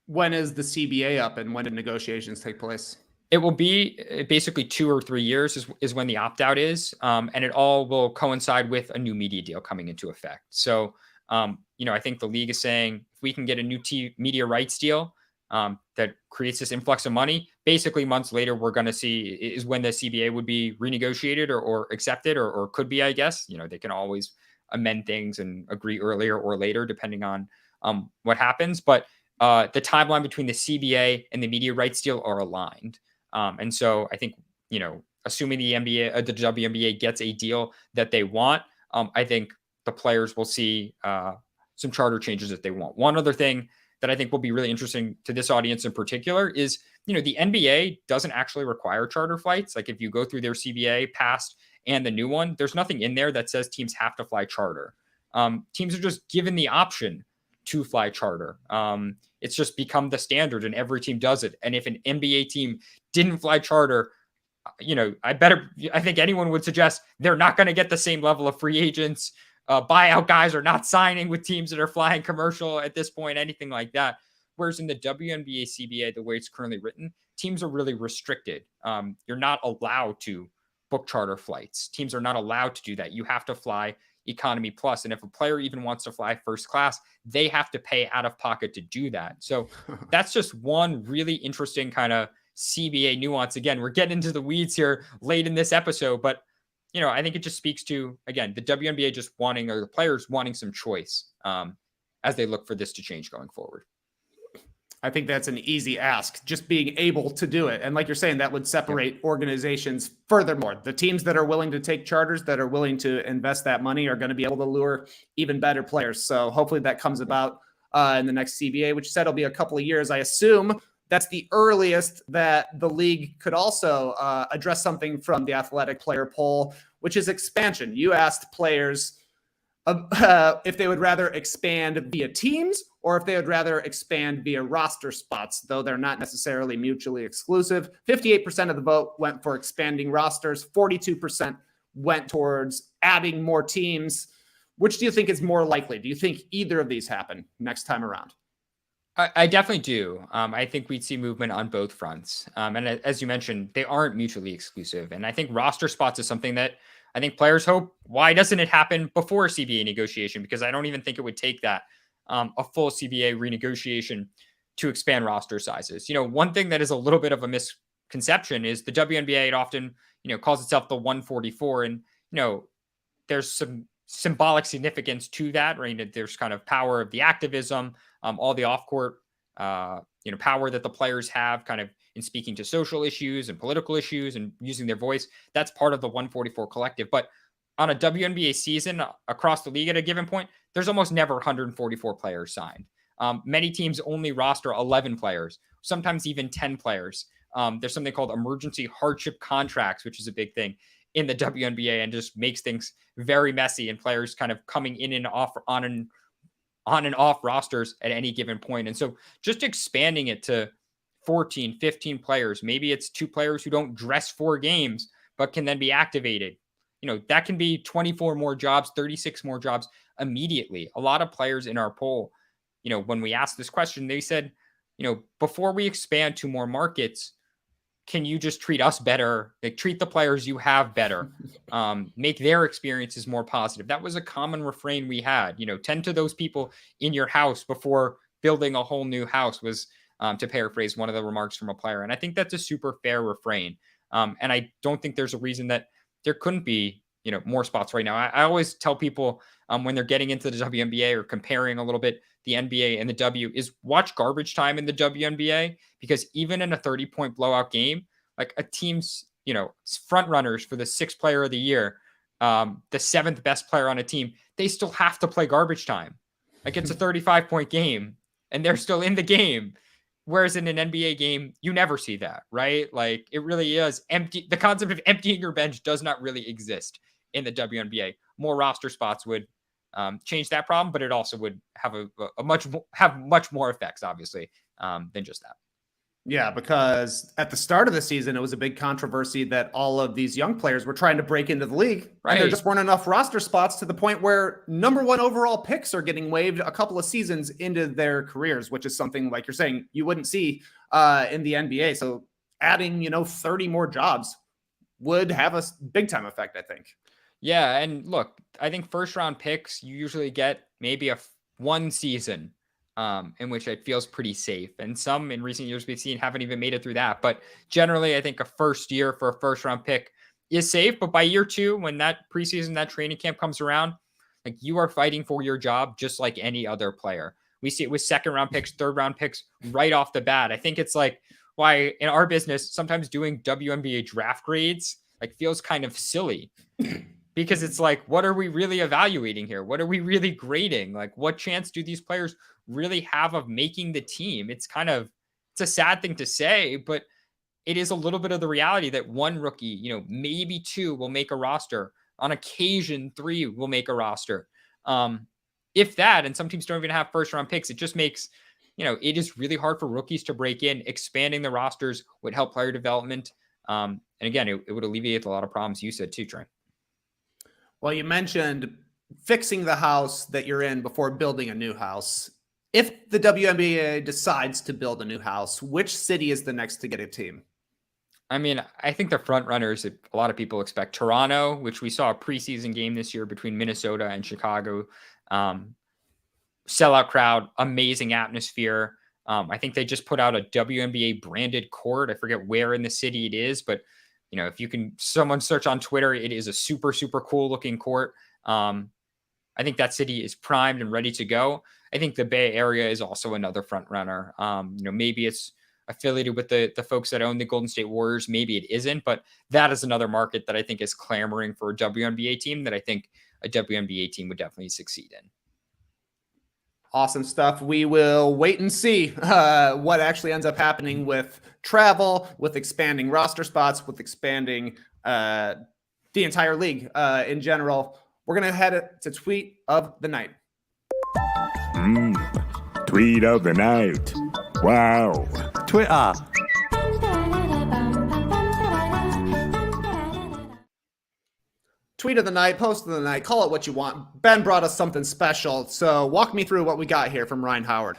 When is the CBA up and when do negotiations take place? It will be basically 2 or 3 years is when the opt-out is. And it all will coincide with a new media deal coming into effect. So, I think the league is saying if we can get a new media rights deal that creates this influx of money, basically months later, we're going to see is when the CBA would be renegotiated or accepted or could be, I guess. They can always amend things and agree earlier or later, depending on what happens. But the timeline between the CBA and the media rights deal are aligned. And so I think, assuming the WNBA gets a deal that they want, I think the players will see some charter changes that they want. One other thing that I think will be really interesting to this audience in particular is, the NBA doesn't actually require charter flights. Like, if you go through their CBA past and the new one, there's nothing in there that says teams have to fly charter. Teams are just given the option to fly charter. It's just become the standard and every team does it. And if an NBA team didn't fly charter, I think anyone would suggest they're not going to get the same level of free agents. Buyout guys are not signing with teams that are flying commercial at this point, anything like that. Whereas in the WNBA CBA, the way it's currently written, teams are really restricted. You're not allowed to book charter flights. Teams are not allowed to do that. You have to fly economy plus. And if a player even wants to fly first class, they have to pay out of pocket to do that. So that's just one really interesting kind of CBA nuance. Again, we're getting into the weeds here late in this episode, but I think it just speaks to, again, the WNBA just wanting, or the players wanting some choice as they look for this to change going forward. I think that's an easy ask, just being able to do it. And like you're saying, that would separate organizations furthermore. The teams that are willing to take charters, that are willing to invest that money, are going to be able to lure even better players. So hopefully that comes about in the next CBA, which you said will be a couple of years. I assume that's the earliest that the league could also address something from the athletic player poll, which is expansion. You asked players if they would rather expand via teams or if they would rather expand via roster spots, though they're not necessarily mutually exclusive. 58% of the vote went for expanding rosters. 42% went towards adding more teams. Which do you think is more likely? Do you think either of these happen next time around? I definitely do. I think we'd see movement on both fronts. And as you mentioned, they aren't mutually exclusive. And I think roster spots is something that I think players hope. Why doesn't it happen before CBA negotiation? Because I don't even think it would take that a full CBA renegotiation to expand roster sizes. One thing that is a little bit of a misconception is the WNBA, it often, calls itself the 144. And, there's some symbolic significance to that, right? There's kind of power of the activism, all the off-court, power that the players have kind of in speaking to social issues and political issues and using their voice. That's part of the 144 collective. But on a WNBA season across the league at a given point, there's almost never 144 players signed. Many teams only roster 11 players, sometimes even 10 players. There's something called emergency hardship contracts, which is a big thing in the WNBA and just makes things very messy and players kind of coming in and off on and off rosters at any given point. And so just expanding it to 14, 15 players, maybe it's 2 players who don't dress 4 games, but can then be activated. That can be 24 more jobs, 36 more jobs immediately. A lot of players in our poll, when we asked this question, they said, before we expand to more markets, can you just treat us better? Like treat the players you have better, make their experiences more positive. That was a common refrain we had, tend to those people in your house before building a whole new house was, to paraphrase one of the remarks from a player. And I think that's a super fair refrain. And I don't think there's a reason that there couldn't be, more spots right now. I always tell people when they're getting into the WNBA or comparing a little bit the NBA and the W is watch garbage time in the WNBA, because even in a 30-point blowout game, like a team's, front runners for the 6th player of the year, the 7th best player on a team, they still have to play garbage time. Like it's a 35-point game and they're still in the game. Whereas in an NBA game, you never see that, right? Like it really is empty. The concept of emptying your bench does not really exist in the WNBA. More roster spots would change that problem, but it also would have much more effects, obviously, than just that. Yeah, because at the start of the season, it was a big controversy that all of these young players were trying to break into the league. Right. And there just weren't enough roster spots to the point where number 1 overall picks are getting waived a couple of seasons into their careers, which is something, like you're saying, you wouldn't see in the NBA. So adding, 30 more jobs would have a big time effect, I think. Yeah. And look, I think first round picks, you usually get maybe one season in which it feels pretty safe. And some in recent years we've seen haven't even made it through that. But generally, I think a first year for a first round pick is safe. But by year 2, when that preseason, that training camp comes around, like you are fighting for your job just like any other player. We see it with 2nd round picks, 3rd round picks right off the bat. I think it's like why in our business, sometimes doing WNBA draft grades like feels kind of silly. Because it's like, what are we really evaluating here? What are we really grading? Like, what chance do these players really have of making the team? It's a sad thing to say, but it is a little bit of the reality that 1 rookie, maybe 2 will make a roster. On occasion, 3 will make a roster. If that, and some teams don't even have first round picks, it just makes, it is really hard for rookies to break in. Expanding the rosters would help player development. And again, it would alleviate a lot of problems you said too, Trey. Well, you mentioned fixing the house that you're in before building a new house. If the WNBA decides to build a new house, which city is the next to get a team? I mean, I think the front runners, a lot of people expect Toronto, which we saw a preseason game this year between Minnesota and Chicago. Sellout crowd, amazing atmosphere. I think they just put out a WNBA branded court. I forget where in the city it is, but if you can, someone search on Twitter, it is a super, super cool looking court. I think that city is primed and ready to go. I think the Bay Area is also another front runner. Maybe it's affiliated with the folks that own the Golden State Warriors. Maybe it isn't, but that is another market that I think is clamoring for a WNBA team that I think a WNBA team would definitely succeed in. Awesome stuff. We will wait and see what actually ends up happening with travel, with expanding roster spots, with expanding the entire league in general. We're going to head to tweet of the night. Tweet of the night. Wow. Twitter. Tweet of the night, post of the night, call it what you want. Ben brought us something special. So walk me through what we got here from Ryan Howard.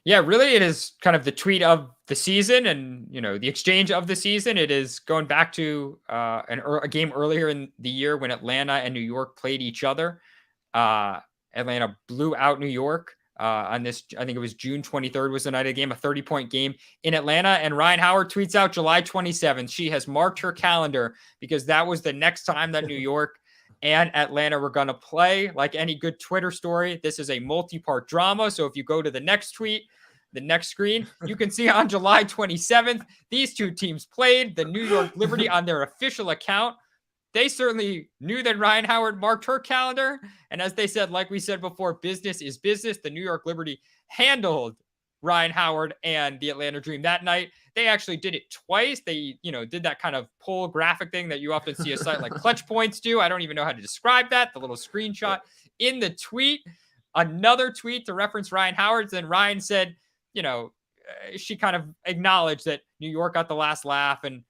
Yeah, really, it is kind of the tweet of the season and, the exchange of the season. It is going back to a game earlier in the year when Atlanta and New York played each other. Atlanta blew out New York on this. I think it was June 23rd was the night of the game, a 30-point game in Atlanta. And Ryan Howard tweets out July 27th. She has marked her calendar because that was the next time that New York and Atlanta were going to play. Like any good Twitter story, this is a multi-part drama. So if you go to the next tweet, the next screen, you can see on July 27th, these two teams played. The New York Liberty on their official account, they certainly knew that Ryan Howard marked her calendar. And as they said, like we said before, business is business. The New York Liberty handled Ryan Howard and the Atlanta Dream that night. They actually did it twice. They, did that kind of pull graphic thing that you often see a site like Clutch Points do. I don't even know how to describe that. The little screenshot in the tweet, another tweet to reference Ryan Howard. Then Ryan said, she kind of acknowledged that New York got the last laugh. And,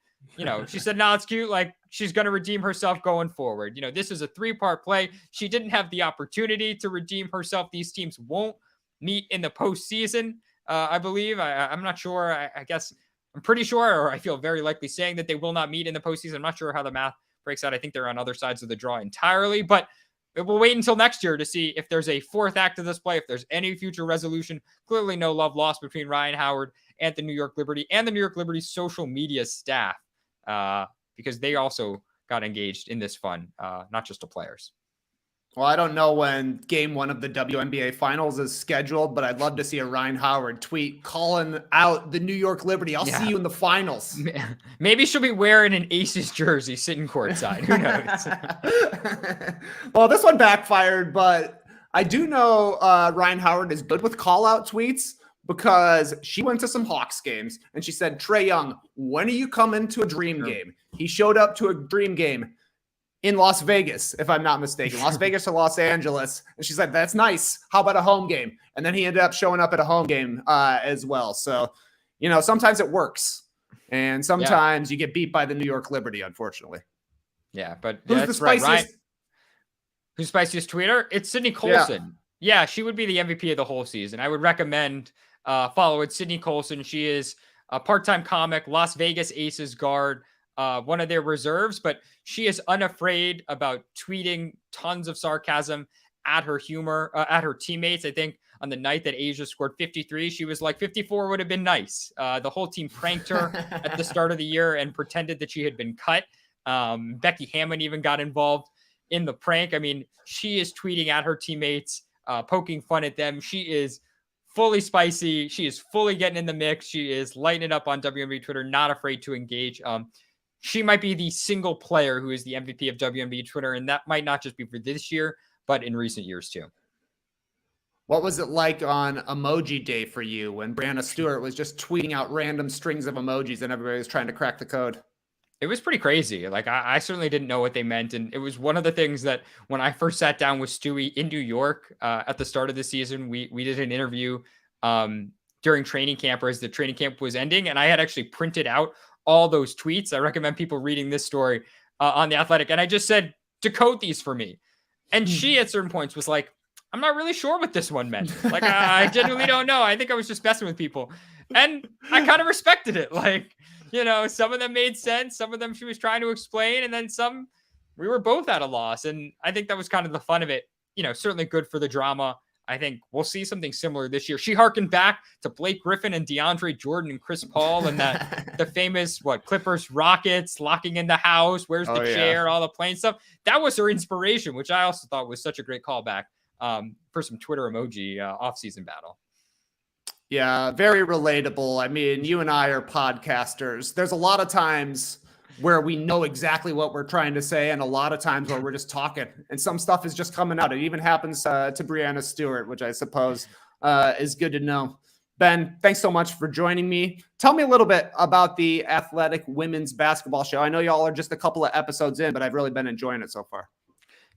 she said, no, it's cute. Like she's going to redeem herself going forward. This is a 3-part play. She didn't have the opportunity to redeem herself. These teams won't meet in the postseason. I believe. I'm not sure. I guess I'm pretty sure, or I feel very likely saying that they will not meet in the postseason. I'm not sure how the math breaks out. I think they're on other sides of the draw entirely, but we'll wait until next year to see if there's a fourth act of this play, if there's any future resolution. Clearly no love lost between Ryan Howard and the New York Liberty and the New York Liberty social media staff, because they also got engaged in this fun, not just the players. Well, I don't know when game 1 of the WNBA finals is scheduled, but I'd love to see a Ryan Howard tweet calling out the New York Liberty. I'll see you in the finals. Maybe she'll be wearing an Aces jersey sitting courtside. Who knows? Well, this one backfired, but I do know Ryan Howard is good with call-out tweets because she went to some Hawks games and she said, Trey Young, when are you coming to a dream game? He showed up to a dream game in Las Vegas, if I'm not mistaken, Las Vegas to Los Angeles. And she said, that's nice. How about a home game? And then he ended up showing up at a home game as well. So, sometimes it works. And sometimes you get beat by the New York Liberty, unfortunately. Yeah, but who's that's the spiciest? Right. Who's spiciest tweeter? It's Sydney Colson. Yeah, she would be the MVP of the whole season. I would recommend following Sydney Colson. She is a part-time comic, Las Vegas Aces guard, one of their reserves, but she is unafraid about tweeting tons of sarcasm at her at her teammates. I think on the night that Asia scored 53, she was like, 54 would have been nice. The whole team pranked her at the start of the year and pretended that she had been cut. Becky Hammond even got involved in the prank. I mean, she is tweeting at her teammates, poking fun at them. She is fully spicy. She is fully getting in the mix. She is lighting it up on WNBA Twitter, not afraid to engage. She might be the single player who is the MVP of WNBA Twitter, and that might not just be for this year, but in recent years too. What was it like on Emoji Day for you when Breanna Stewart was just tweeting out random strings of emojis and everybody was trying to crack the code? It was pretty crazy. Like I certainly didn't know what they meant. And it was one of the things that when I first sat down with Stewie in New York at the start of the season, we did an interview during training camp or as the training camp was ending. And I had actually printed out all those tweets. I recommend people reading this story on The Athletic. And I just said, decode these for me. And she at certain points was like, I'm not really sure what this one meant. Like, I genuinely don't know. I think I was just messing with people. And I kind of respected it. Like, some of them made sense. Some of them she was trying to explain. And then some, we were both at a loss. And I think that was kind of the fun of it. Certainly good for the drama. I think we'll see something similar this year. She harkened back to Blake Griffin and DeAndre Jordan and Chris Paul and the famous, Clippers, Rockets, locking in the house, where's the chair, all the playing stuff. That was her inspiration, which I also thought was such a great callback for some Twitter emoji off-season battle. Yeah, very relatable. I mean, you and I are podcasters. There's a lot of times where we know exactly what we're trying to say, and a lot of times where we're just talking, and some stuff is just coming out. It even happens to Breanna Stewart, which I suppose is good to know. Ben, thanks so much for joining me. Tell me a little bit about the Athletic Women's Basketball Show. I know y'all are just a couple of episodes in, but I've really been enjoying it so far.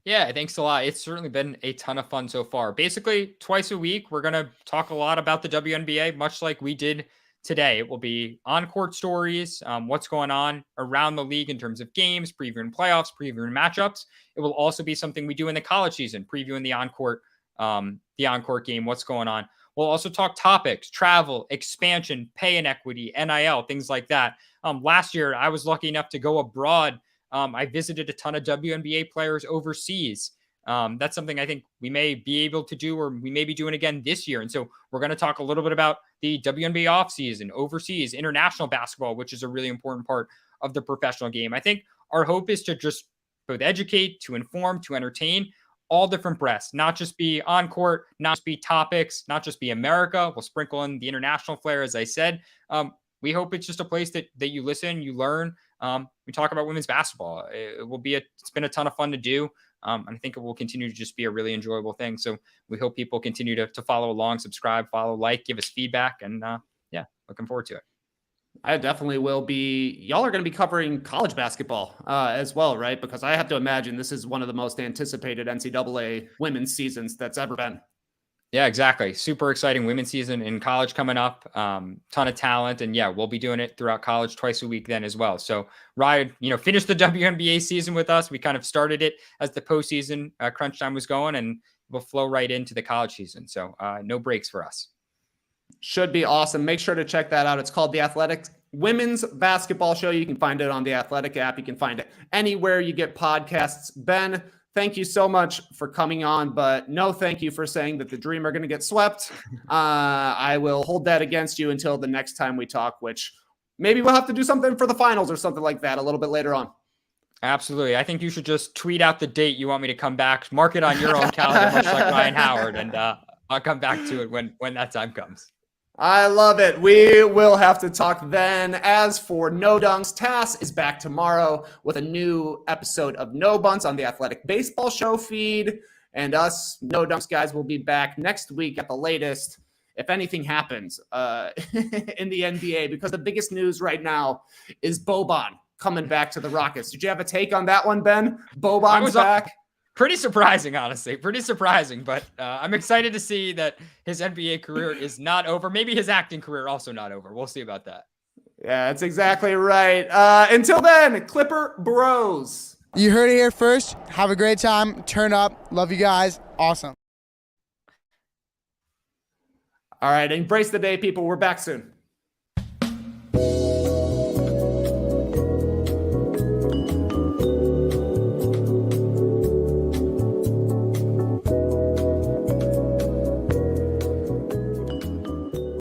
Yeah, thanks a lot. It's certainly been a ton of fun so far. Basically, twice a week, we're going to talk a lot about the WNBA, much like we did today. It will be on-court stories, what's going on around the league in terms of games, previewing playoffs, previewing matchups. It will also be something we do in the college season, previewing the on-court game, what's going on. We'll also talk topics, travel, expansion, pay inequity, NIL, things like that. Last year, I was lucky enough to go abroad. I visited a ton of WNBA players overseas. That's something I think we may be able to do, or we may be doing again this year. And so we're going to talk a little bit about the WNBA offseason, overseas, international basketball, which is a really important part of the professional game. I think our hope is to just both educate, to inform, to entertain, all different breaths, not just be on court, not just be topics, not just be America. We'll sprinkle in the international flair, as I said. We hope it's just a place that you listen, you learn. We talk about women's basketball. It's been a ton of fun to do. And I think it will continue to just be a really enjoyable thing. So we hope people continue to follow along, subscribe, follow, like, give us feedback. And looking forward to it. I definitely will be. Y'all are going to be covering college basketball as well, right? Because I have to imagine this is one of the most anticipated NCAA women's seasons that's ever been. Yeah, exactly. Super exciting women's season in college coming up. Ton of talent. And we'll be doing it throughout college twice a week then as well. So Ryan, finish the WNBA season with us. We kind of started it as the postseason crunch time was going, and we'll flow right into the college season. So no breaks for us. Should be awesome. Make sure to check that out. It's called the Athletic Women's Basketball Show. You can find it on the Athletic app. You can find it anywhere you get podcasts. Ben, thank you so much for coming on, but no thank you for saying that the Dream are going to get swept. I will hold that against you until the next time we talk, which maybe we'll have to do something for the finals or something like that a little bit later on. Absolutely. I think you should just tweet out the date you want me to come back, mark it on your own calendar, much like Ryan Howard, and I'll come back to it when that time comes. I love it. We will have to talk then. As for No Dunks, Tass is back tomorrow with a new episode of No Bunts on the Athletic Baseball Show feed. And us No Dunks guys will be back next week at the latest, if anything happens in the NBA, because the biggest news right now is Boban coming back to the Rockets. Did you have a take on that one, Ben? Boban's back. Pretty surprising, honestly. Pretty surprising, but I'm excited to see that his NBA career is not over. Maybe his acting career also not over. We'll see about that. Yeah, that's exactly right. Until then, Clipper Bros. You heard it here first. Have a great time. Turn up. Love you guys. Awesome. All right, embrace the day, people. We're back soon.